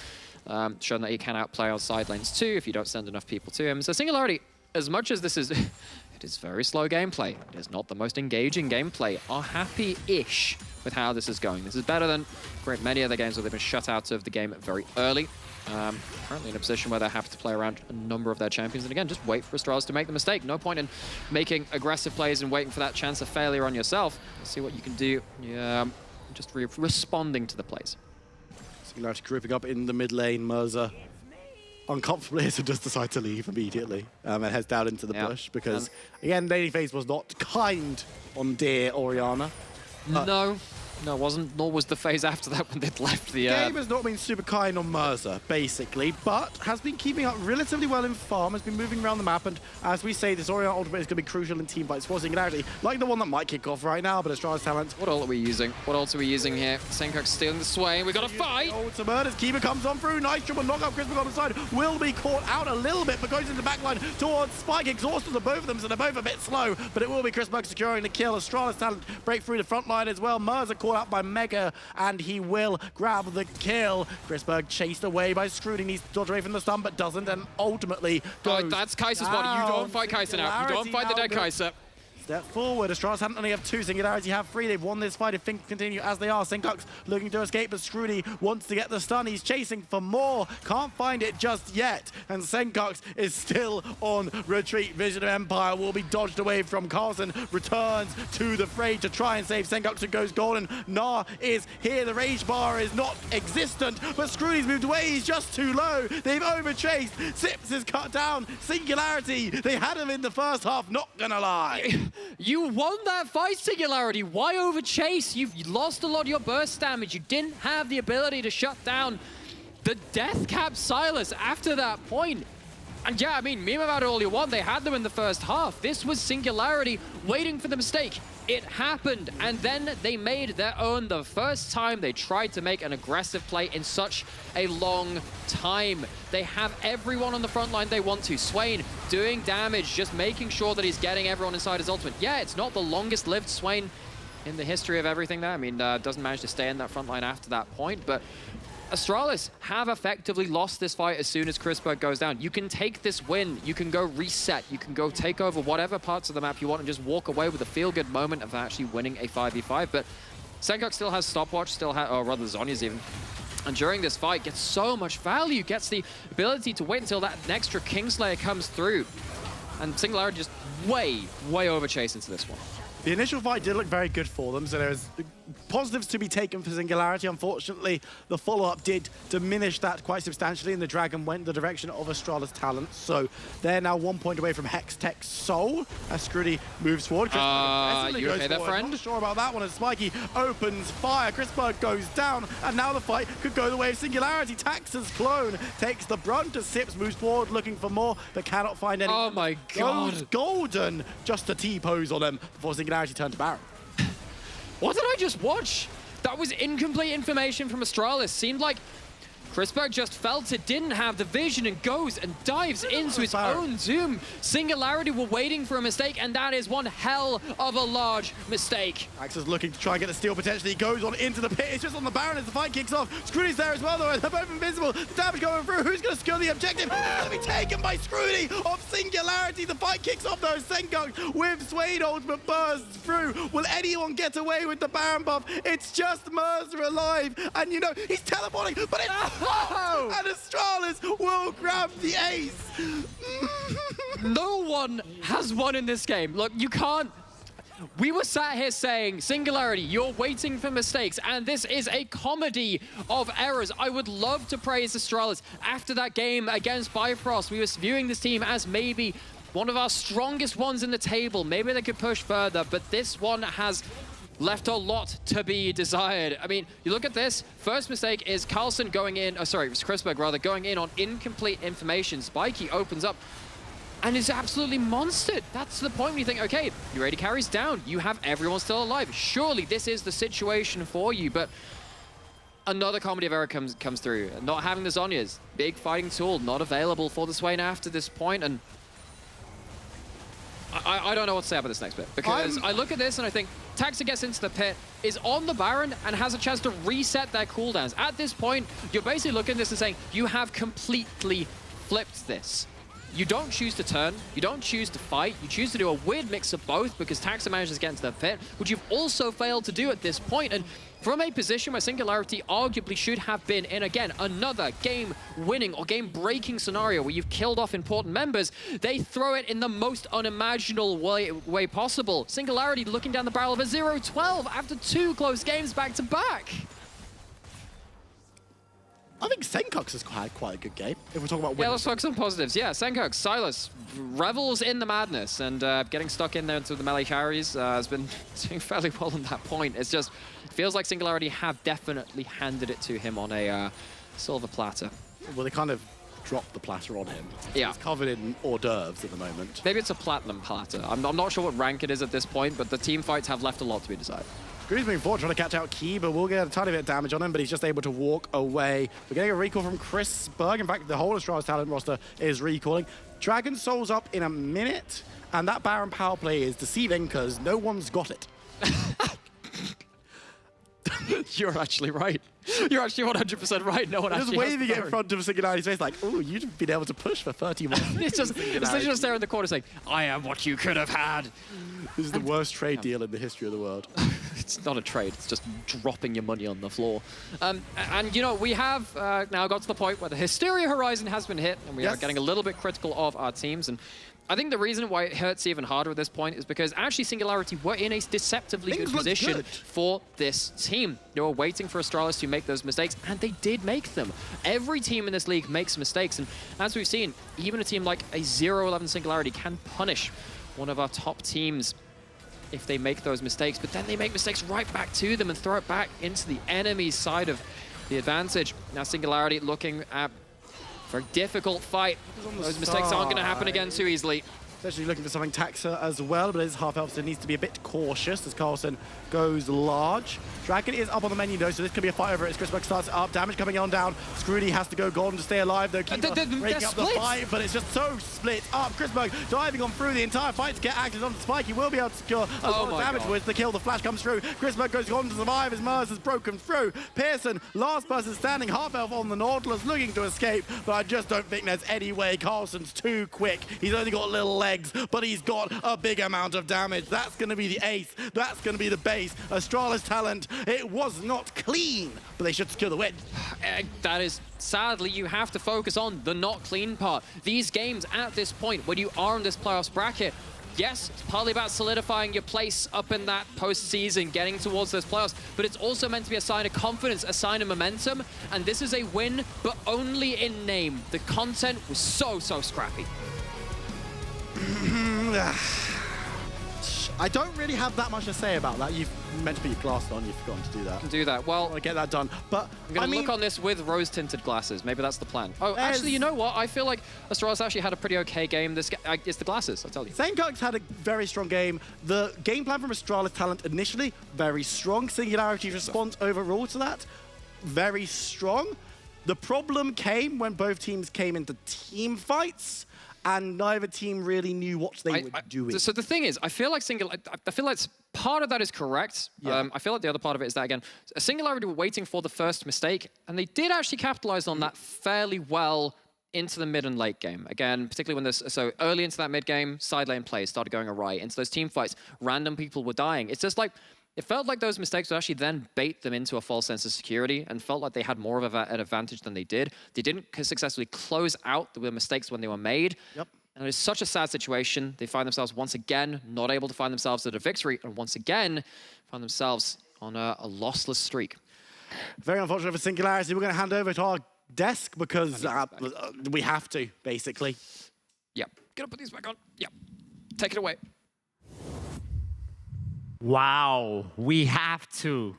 showing that he can outplay on side lanes too if you don't send enough people to him. So Singularity, as much as this is... It is very slow gameplay. It is not the most engaging gameplay. Are happy-ish with how this is going. This is better than many other games where they've been shut out of the game very early. Currently in a position where they're happy to play around a number of their champions. And again, just wait for Astralis to make the mistake. No point in making aggressive plays and waiting for that chance of failure on yourself. See what you can do. Just responding to the plays. Singularity grouping up in the mid lane. Merza uncomfortably, so just decide to leave immediately and heads down into the bush because, again, Ladyface was not kind on dear Orianna. No, it wasn't, nor was the phase after that when they'd left the... Game has not been super kind on Merza, basically, but has been keeping up relatively well in farm, has been moving around the map, and as we say, this Orianna ultimate is going to be crucial in team fights for Singularity, like the one that might kick off right now, but Astralis talent... What ult are we using? What ult are we using here? Senkok's stealing the sway, we've got a fight! Ultimate as Kiba comes on through, nice triple knockout, Crispin on the side, will be caught out a little bit, but goes into the backline towards Spike, exhausted of both of them, so they're both a bit slow, but it will be Crispin securing the kill. Astralis talent break through the front line as well. Merza caught out by Mega, and he will grab the kill. Chrisberg chased away by Scrooty, needs to dodge away from the stun, but doesn't, and ultimately goes that's Kaiser's body. You don't fight Kaiser now. You don't fight the dead Kaiser. Step forward. Astralis only have 2. Singularity have 3. They've won this fight if things continue as they are. Sincox looking to escape, but Scrooty wants to get the stun. He's chasing for more. Can't find it just yet. And Senkox is still on retreat. Vision of Empire will be dodged away from Carlson. Returns to the fray to try and save Senkox, who goes golden. Nah is here. The rage bar is not existent, but Scrooty's moved away. He's just too low. They've overchased. Sips is cut down. Singularity. They had him in the first half, not gonna lie. You won that fight, Singularity. Why overchase? You've lost a lot of your burst damage. You didn't have the ability to shut down the death cap Silas after that point. And yeah, I mean, meme about it all you want. They had them in the first half. This was Singularity waiting for the mistake. It happened, and then they made their own the first time they tried to make an aggressive play in such a long time. They have everyone on the front line they want to. Swain doing damage, just making sure that he's getting everyone inside his ultimate. Yeah, it's not the longest lived Swain in the history of everything there. I mean, doesn't manage to stay in that front line after that point, but Astralis have effectively lost this fight as soon as Chrisberg goes down. You can take this win, you can go reset, you can go take over whatever parts of the map you want and just walk away with a feel-good moment of actually winning a 5v5. But Senkok still has stopwatch, or rather Zhonya's even. And during this fight, gets so much value, gets the ability to wait until that extra Kingslayer comes through. And Singularity just way overchased into this one. The initial fight did look very good for them, so there's positives to be taken for Singularity. Unfortunately, the follow-up did diminish that quite substantially, and the Dragon went the direction of Astralis talent. So they're now 1 point away from Hextech Soul as Scrooty moves forward. You okay there, friend? Not sure about that one as Zpikee opens fire. Chrisberg goes down, and now the fight could go the way of Singularity. Tax's clone takes the brunt as Sips moves forward looking for more, but cannot find any. Oh my god. Goes golden just to T-pose on them before Singularity turned to Baron. What did I just watch? That was incomplete information from Astralis. Seemed like Chrisberg just felt it, didn't have the vision, and goes and dives into his own doom. Singularity were waiting for a mistake, and that is one hell of a large mistake. Axel's looking to try and get a steal potentially. He goes on into the pit. It's just on the Baron as the fight kicks off. Scrooty's there as well, though. They're both invisible. The damage going through. Who's going to secure the objective? It's going to be taken by Scrooty of Singularity. The fight kicks off, though. Senkok with Swain ultimate bursts through. Will anyone get away with the Baron buff? It's just Merza alive. And, you know, he's teleporting, but it's... And Astralis will grab the ace. No one has won in this game. Look, you can't... We were sat here saying, Singularity, you're waiting for mistakes, and this is a comedy of errors. I would love to praise Astralis. After that game against Bifrost, we were viewing this team as maybe one of our strongest ones in the table. Maybe they could push further, but this one has left a lot to be desired. I mean, you look at this, first mistake is Carlson going in, it was Chrisberg rather, going in on incomplete information. Zpikee opens up and is absolutely monstered. That's the point when you think, okay, your AD carry's down, you have everyone still alive. Surely this is the situation for you, but another comedy of error comes through. Not having the Zhonya's, big fighting tool, not available for the Swain after this point, and I don't know what to say about this next bit, because I look at this and I think Taxa gets into the pit, is on the Baron, and has a chance to reset their cooldowns. At this point, you're basically looking at this and saying, you have completely flipped this. You don't choose to turn, you don't choose to fight, you choose to do a weird mix of both because Taxa manages to get into the pit, which you've also failed to do at this point. And from a position where Singularity arguably should have been in, again, another game-winning or game-breaking scenario where you've killed off important members, they throw it in the most unimaginable way possible. Singularity looking down the barrel of a 0-12 after 2 close games back-to-back. I think Senkux has had quite a good game, if we're talking about winners. Yeah, let's focus on positives. Yeah, Senkux, Silas, revels in the madness, and getting stuck in there into the melee carries has been doing fairly well on that point. It's just, it feels like Singularity have definitely handed it to him on a silver platter. Well, they kind of dropped the platter on him. Yeah. He's covered in hors d'oeuvres at the moment. Maybe it's a platinum platter. I'm not sure what rank it is at this point, but the team fights have left a lot to be desired. Screw's moving forward, trying to catch out Key, but we'll get a tiny bit of damage on him, but he's just able to walk away. We're getting a recall from Chrisberg. In fact, the whole Astralis talent roster is recalling. Dragon Soul's up in a minute, and that Baron power play is deceiving because no one's got it. You're actually right. You're actually 100% right. No one actually just waving it in front of Singularity's face like, oh, you've been able to push for 31 It's literally just there in the corner saying, I am what you could have had. This is the worst trade deal in the history of the world. It's not a trade, it's just dropping your money on the floor. And you know, we have now got to the point where the Hysteria Horizon has been hit, and we are getting a little bit critical of our teams. And I think the reason why it hurts even harder at this point is because actually Singularity were in a deceptively good position for this team. They were waiting for Astralis to make those mistakes, and they did make them. Every team in this league makes mistakes, and as we've seen, even a team like a 0-11 Singularity can punish one of our top teams if they make those mistakes, but then they make mistakes right back to them and throw it back into the enemy's side of the advantage. Now Singularity looking at for a difficult fight. Those mistakes aren't going to happen again too easily. Especially looking for something Taxa as well, but his half-elf needs to be a bit cautious as Carlson goes large. Dragon is up on the menu though, so this could be a fight over it as Chrisberg starts up. Damage coming on down. Scrooty has to go golden to stay alive though. Keeper breaking up the fight, but it's just so split up. Chrisberg diving on through the entire fight to get active on Spike. He will be able to secure a lot of damage with the kill. The flash comes through. Chrisberg goes on to survive as Murs has broken through. Pearson, last person standing, half-elf on the Nautilus, looking to escape, but I just don't think there's any way. Carlson's too quick. He's only got little legs, but he's got a big amount of damage. That's going to be the ace. That's going to be the base. Astralis talent, it was not clean, but they should secure the win. That is, sadly, you have to focus on the not clean part. These games at this point, when you are in this playoffs bracket, yes, it's partly about solidifying your place up in that postseason, getting towards those playoffs, but it's also meant to be a sign of confidence, a sign of momentum, and this is a win, but only in name. The content was so scrappy. I don't really have that much to say about that. You've meant to put your glasses on, you've forgotten to do that. Do that. Well, I want to get that done. But I'm going to look on this with rose-tinted glasses. Maybe that's the plan. Oh, actually, you know what? I feel like Astralis actually had a pretty okay game. It's the glasses, I tell you. Senkux had a very strong game. The game plan from Astralis talent initially, very strong. Singularity's response overall to that, very strong. The problem came when both teams came into team fights, and neither team really knew what they were doing. So the thing is, I feel like part of that is correct. Yeah. I feel like the other part of it is that, again, Singularity were waiting for the first mistake, and they did actually capitalize on that fairly well into the mid and late game. Again, particularly when there's, so early into that mid game, side lane plays started going awry. Into those team fights, random people were dying. It's just like, it felt like those mistakes would actually then bait them into a false sense of security and felt like they had more of an advantage than they did. They didn't successfully close out the mistakes when they were made. Yep. And it's such a sad situation. They find themselves once again not able to find themselves at a victory, and once again find themselves on a lossless streak. Very unfortunate for Singularity. We're going to hand over to our desk because we have to, basically. Yep. Gonna put these back on. Yep. Take it away. Wow, we have to.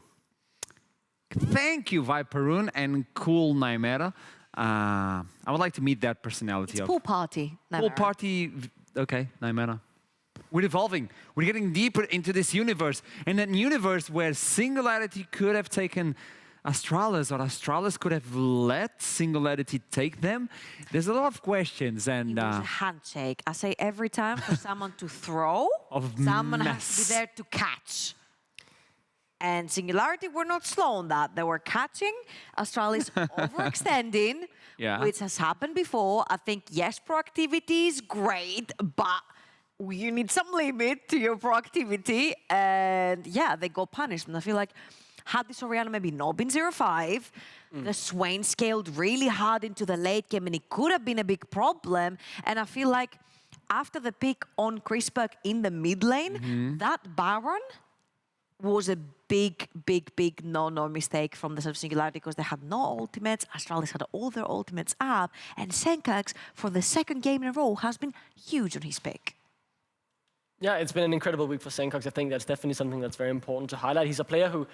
Thank you, Viperoon and Cool Nymera. I would like to meet that personality. It's pool party. Pool party. Okay, Nymera. We're evolving. We're getting deeper into this universe. And that universe where Singularity could have taken Astralis, or Astralis could have let Singularity take them. There's a lot of questions. And it was a handshake. I say every time for someone to throw, someone has to be there to catch. And Singularity were not slow on that. They were catching, Astralis overextending, which has happened before. I think, yes, proactivity is great, but you need some limit to your proactivity. And yeah, they got punished. And I feel like, had this Orianna maybe not been 0-5, the Swain scaled really hard into the late game, and it could have been a big problem. And I feel like after the pick on Crispberg in the mid lane, that Baron was a big no mistake from the Singularity because they had no ultimates. Astralis had all their ultimates up, and Senkax, for the second game in a row, has been huge on his pick. Yeah, it's been an incredible week for Senkax. I think that's definitely something that's very important to highlight. He's a player who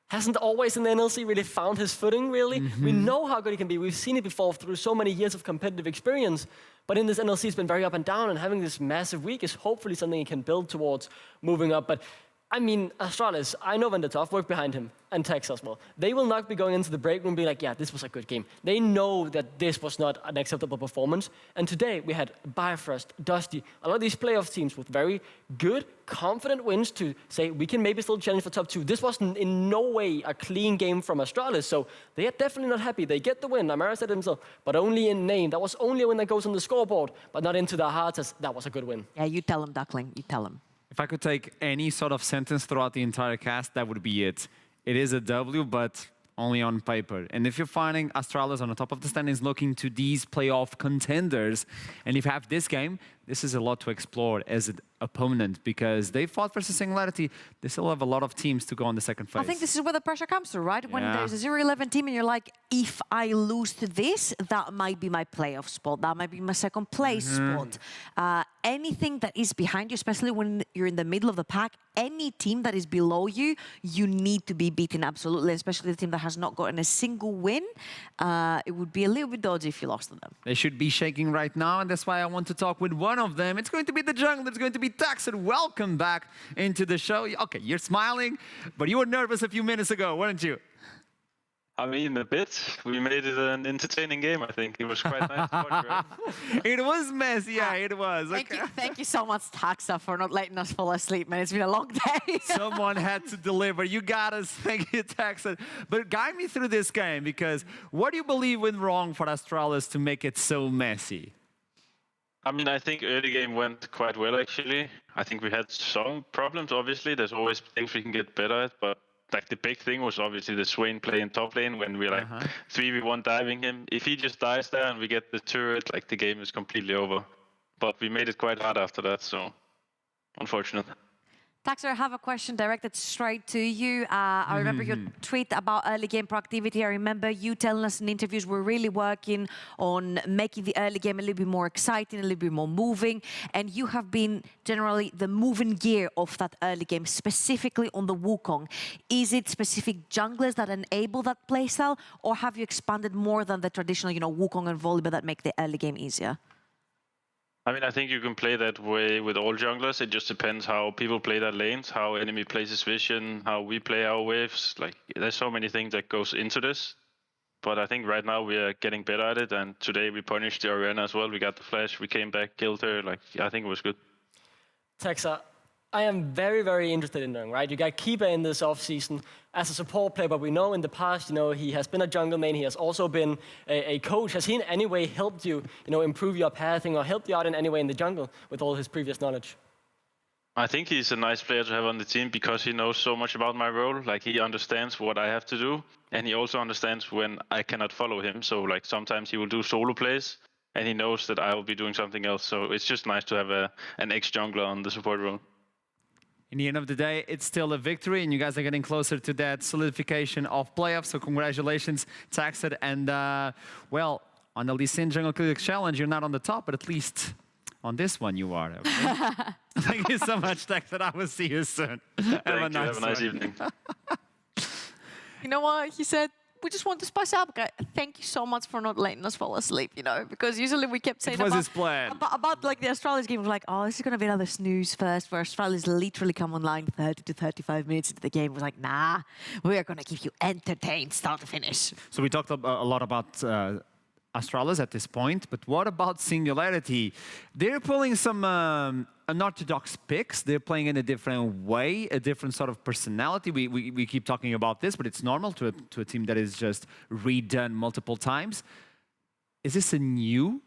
hasn't always in the NLC really found his footing, really. We know how good he can be. We've seen it before through so many years of competitive experience. But in this NLC, it's been very up and down, and having this massive week is hopefully something he can build towards moving up. But I mean, Astralis, I know Vendetov work behind him, and Tex as well. They will not be going into the break room being like, yeah, this was a good game. They know that this was not an acceptable performance. And today we had Bifrost, Dusty, a lot of these playoff teams with very good, confident wins to say we can maybe still challenge for top 2. This was in no way a clean game from Astralis, so they are definitely not happy. They get the win, Nymera said himself, but only in name. That was only a win that goes on the scoreboard, but not into their hearts as that was a good win. Yeah, you tell him, Duckling, you tell him. If I could take any sort of sentence throughout the entire cast, that would be it. It is a W, but only on paper. And if you're finding Astralis on the top of the standings looking to these playoff contenders, and if you have this game, this is a lot to explore as an opponent because they fought versus Singularity. They still have a lot of teams to go on the second phase. I think this is where the pressure comes through, right? When there's a 0-11 team and you're like, if I lose to this, that might be my playoff spot. That might be my second place spot. Anything that is behind you, especially when you're in the middle of the pack, any team that is below you, you need to be beaten absolutely, especially the team that has not gotten a single win. It would be a little bit dodgy if you lost to them. They should be shaking right now, and that's why I want to talk with one of them. It's going to be the jungler. It's going to be Taxer. Welcome back into the show. Okay, you're smiling, but you were nervous a few minutes ago, weren't you? I mean, a bit. We made it an entertaining game, I think. It was quite nice to watch, right? It was messy, yeah, it was. Thank you so much, Taxa, for not letting us fall asleep, man. It's been a long day. Someone had to deliver. You got us. Thank you, Taxa. But guide me through this game, because what do you believe went wrong for Astralis to make it so messy? I mean, I think early game went quite well, actually. I think we had some problems, obviously. There's always things we can get better at, but like the big thing was obviously the Swain play in top lane when we're like 3v1 diving him. If he just dies there and we get the turret, like the game is completely over. But we made it quite hard after that, so unfortunate. Taxer, I have a question directed straight to you. I remember your tweet about early game proactivity. I remember you telling us in interviews we're really working on making the early game a little bit more exciting, a little bit more moving. And you have been generally the moving gear of that early game, specifically on the Wukong. Is it specific junglers that enable that playstyle, or have you expanded more than the traditional, Wukong and Volibear that make the early game easier? I mean, I think you can play that way with all junglers. It just depends how people play their lanes, how enemy plays his vision, how we play our waves. Like, there's so many things that goes into this. But I think right now we are getting better at it. And today we punished the Orianna as well. We got the flash, we came back, killed her. Like, I think it was good. Texa, I am very, very interested in knowing, right? You got Keeper in this offseason as a support player, but we know in the past, he has been a jungle main. He has also been a coach. Has he in any way helped you, improve your pathing or helped you out in any way in the jungle with all his previous knowledge? I think he's a nice player to have on the team because he knows so much about my role. Like, he understands what I have to do, and he also understands when I cannot follow him. So, like, sometimes he will do solo plays, and he knows that I will be doing something else. So it's just nice to have an ex-jungler on the support role. In the end of the day, it's still a victory, and you guys are getting closer to that solidification of playoffs. So congratulations, Taxed. And well, on the Lee Sin Jungle Clinics Challenge, you're not on the top, but at least on this one you are. Okay? Thank you so much, Taxed. I will see you soon. Have Have a nice evening. You know what he said? We just want to spice up. Thank you so much for not letting us fall asleep, you know, because usually we kept saying his plan. about like the Astralis game. We're like, oh, this is going to be another snooze first, where Astralis literally come online 30 to 35 minutes into the game. It was like, nah, we are going to keep you entertained start to finish. So we talked a lot about Astralis at this point, but what about Singularity? They're pulling some unorthodox picks. They're playing in a different way, a different sort of personality. We keep talking about this, but it's normal to a team that is just redone multiple times. Is this a new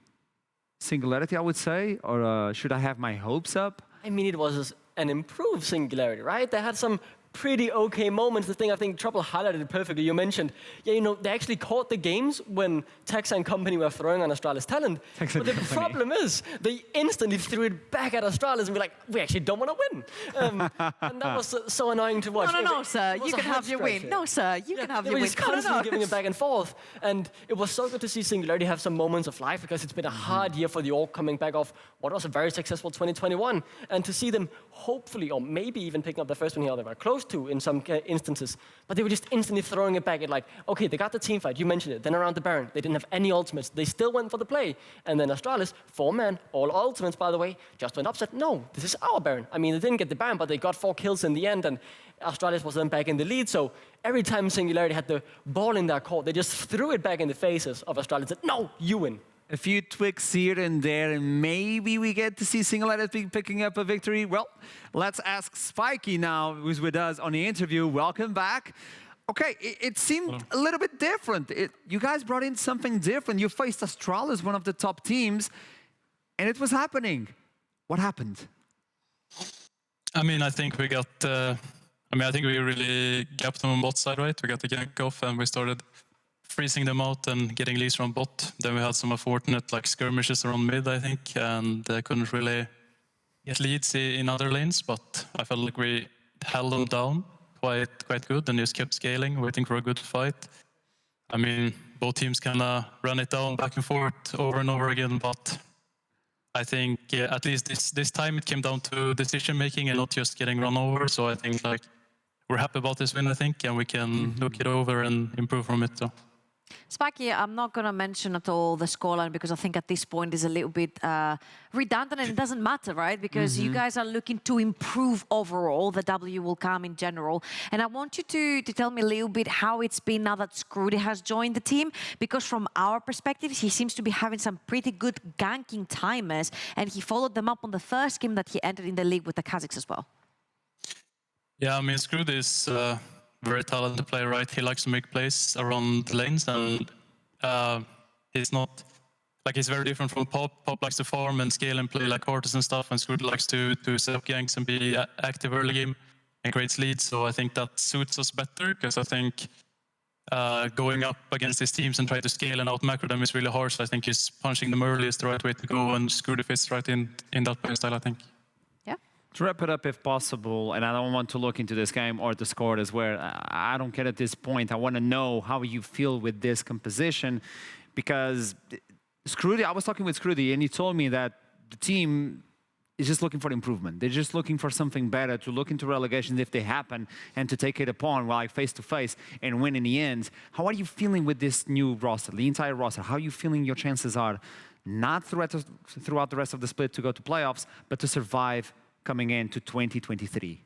Singularity, I would say, or should I have my hopes up? I mean, it was an improved Singularity, right? They had some pretty okay moments. The thing I think Trouble highlighted it perfectly. You mentioned, yeah, you know, they actually caught the games when Texa and company were throwing on Astralis talent. But the problem is, they instantly threw it back at Astralis and be like, we actually don't want to win. And that was so annoying to watch. No, sir, you can have your win. No, sir, you can have your win. They were just constantly giving it back and forth. And it was so good to see Singularity have some moments of life, because it's been a hard year for the org coming back off what was a very successful 2021. And to see them hopefully, or maybe even picking up the first one here, they were close to in some instances, but they were just instantly throwing it back at like, okay, they got the team fight, you mentioned it, then around the Baron, they didn't have any ultimates, they still went for the play, and then Astralis, 4-man, all ultimates by the way, just went up, said, no, this is our Baron. I mean, they didn't get the Baron, but they got 4 kills in the end, and Astralis was then back in the lead, so every time Singularity had the ball in their court, they just threw it back in the faces of Astralis, said, no, you win. A few tweaks here and there, and maybe we get to see Singularity picking up a victory. Well, let's ask Zpikee now, who's with us on the interview. Welcome back. Okay, it seemed a little bit different. You guys brought in something different. You faced Astralis, one of the top teams, and it was happening. What happened? I mean, I think we got... I think we really gapped them on bot side, right? We got the gank off, and we started freezing them out and getting leads from bot. Then we had some unfortunate like skirmishes around mid, I think, and couldn't really get leads in other lanes, but I felt like we held them down quite good and just kept scaling, waiting for a good fight. I mean, both teams kind of ran it down back and forth over and over again, but I think at least this time it came down to decision making and not just getting run over. So I think like we're happy about this win, I think, and we can look it over and improve from it. So. Zpikee, I'm not going to mention at all the scoreline, because I think at this point is a little bit redundant, and it doesn't matter, right? Because you guys are looking to improve overall. The W will come in general. And I want you to tell me a little bit how it's been now that Zpikee has joined the team, because from our perspective, he seems to be having some pretty good ganking timers, and he followed them up on the first game that he entered in the league with the Kazakhs as well. Yeah, I mean, Zpikee is very talented player, right? He likes to make plays around the lanes, and he's not like, he's very different from Pop. Pop likes to farm and scale and play like Hortus and stuff, and Zpikee likes to set up ganks and be active early game and creates leads. So I think that suits us better, because I think going up against these teams and try to scale and out macro them is really hard. So I think just punching them early is the right way to go, and Zpikee fits right in that play style, I think. To wrap it up, if possible, and I don't want to look into this game or the score as well, I don't care at this point. I want to know how you feel with this composition, because Zpikee, I was talking with Zpikee, and he told me that the team is just looking for improvement. They're just looking for something better, to look into relegations if they happen, and to take it upon like face-to-face and win in the end. How are you feeling with this new roster, the entire roster? How are you feeling your chances are, not throughout the rest of the split to go to playoffs, but to survive coming into 2023?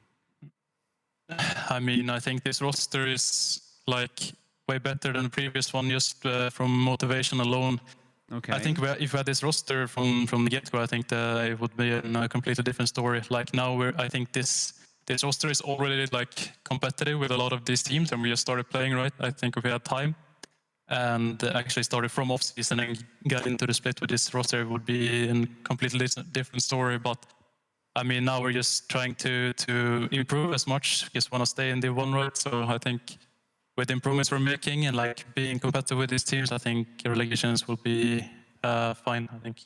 I mean, I think this roster is like way better than the previous one, just from motivation alone. Okay. I think if we had this roster from the get-go, I think it would be a completely different story. Like now, I think this roster is already like competitive with a lot of these teams, and we just started playing, right? I think if we had time and actually started from off-season and got into the split with this roster, it would be a completely different story. But I mean, now we're just trying to improve as much. Just want to stay in the one, right? So I think with the improvements we're making and like being competitive with these teams, I think relegations will be fine, I think.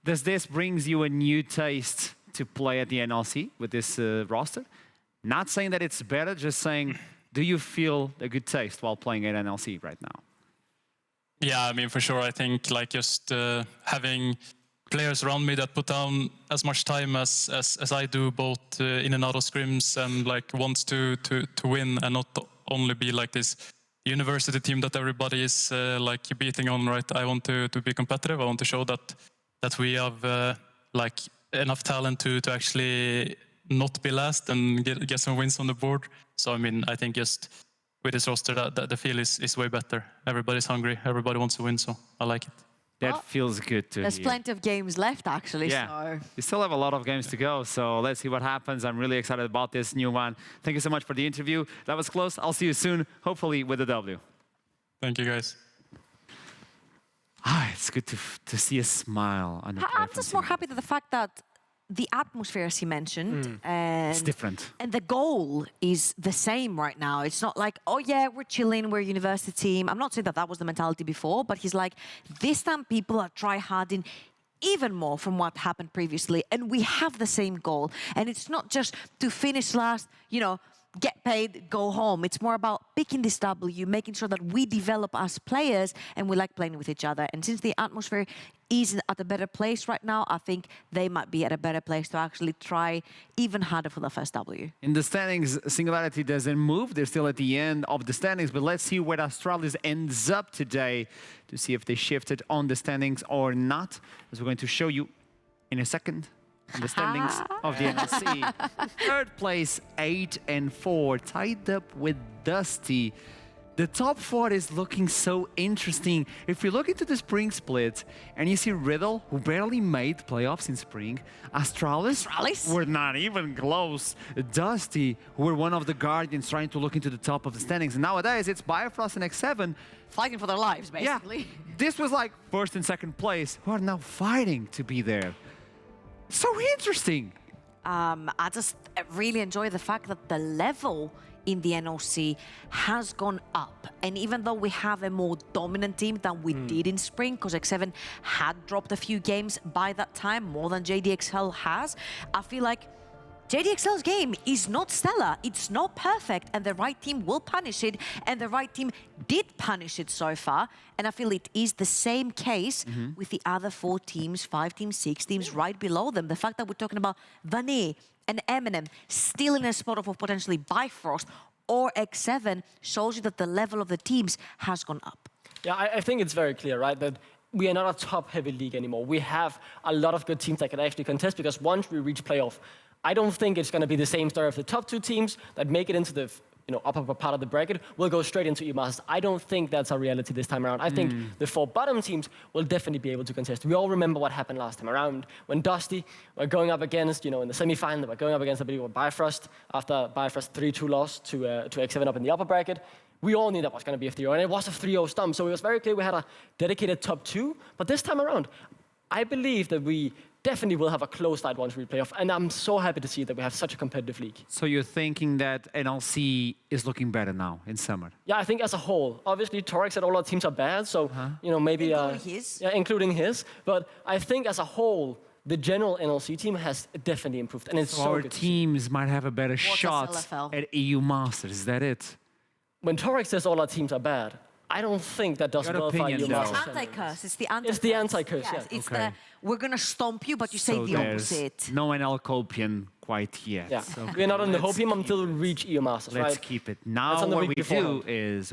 Does this brings you a new taste to play at the NLC with this roster? Not saying that it's better, just saying, do you feel a good taste while playing at NLC right now? Yeah, I mean, for sure. I think like just having players around me that put down as much time as I do, both in and out of scrims, and like wants to win and not only be like this university team that everybody is like beating on, right? I want to be competitive. I want to show that we have like enough talent to actually not be last and get some wins on the board. So I mean, I think just with this roster, that the feel is way better. Everybody's hungry. Everybody wants to win, so I like it. That feels good to There's hear. plenty of games left, actually. Yeah, So. we still have a lot of games to go, so let's see what happens. I'm really excited about this new one. Thank you so much for the interview. That was close. I'll see you soon, hopefully with a W. Thank you, guys. It's good to see a smile on the I'm just more happy to the fact that the atmosphere, as you mentioned, and It's different. And the goal is the same right now. It's not like, oh yeah, we're chilling, we're a university team. I'm not saying that was the mentality before, but he's like, this time people are try-harding even more from what happened previously, and we have the same goal. And it's not just to finish last, you know, get paid, go home. It's more about picking this W, making sure that we develop as players and we like playing with each other. And since the atmosphere is at a better place right now, I think they might be at a better place to actually try even harder for the first W. In the standings, Singularity doesn't move. They're still at the end of the standings, but let's see where Astralis ends up today to see if they shifted on the standings or not, as we're going to show you in a second. The standings of the NLC. Third place, 8 and 4, tied up with Dusty. The top 4 is looking so interesting. If you look into the spring split and you see Riddle, who barely made playoffs in spring, Astralis were not even close. Dusty, who were one of the Guardians trying to look into the top of the standings. And nowadays, it's Bifrost and X7. Fighting for their lives, basically. Yeah, this was like first and second place, who are now fighting to be there. So interesting. I just really enjoy the fact that the level in the NLC has gone up. And even though we have a more dominant team than we did in spring, because X7 had dropped a few games by that time, more than JDXL has, I feel like JDXL's game is not stellar, it's not perfect, and the right team will punish it, and the right team did punish it so far, and I feel it is the same case with the other 4 teams, 5 teams, 6 teams right below them. The fact that we're talking about Vanille and Eminem still in a spot of potentially Bifrost or X7 shows you that the level of the teams has gone up. Yeah, I think it's very clear, right, that we are not a top-heavy league anymore. We have a lot of good teams that can actually contest, because once we reach playoff, I don't think it's going to be the same story of the top 2 teams that make it into the upper part of the bracket will go straight into EMAS. I don't think that's a reality this time around. I think the 4 bottom teams will definitely be able to contest. We all remember what happened last time around when Dusty were going up against, in the semi-final, they were going up against Bifrost after Bifrost 3-2 loss to X7 up in the upper bracket. We all knew that was going to be a 3-0, and it was a 3-0 stump. So it was very clear we had a dedicated top 2. But this time around, I believe that we definitely will have a close fight once we play off. And I'm so happy to see that we have such a competitive league. So you're thinking that NLC is looking better now in summer? Yeah, I think as a whole. Obviously, Torek said all our teams are bad, so, maybe... Including his. Yeah, including his. But I think as a whole, the general NLC team has definitely improved. And it's so our good teams might have a better shot LFL. at EU Masters. Is that it? When Torek says all our teams are bad, I don't think that does Your nullify opinion, your though. Masters It's anti-curse. It's the anti-curse. It's the anti-curse, yes, yeah. It's Okay. the, we're going to stomp you, but you say So the there's opposite. no NL Copian quite yet. Yeah, So we're not on the let's hopium until we reach EU Masters, Let's right? keep it. That's Now on the what week we beforehand. do is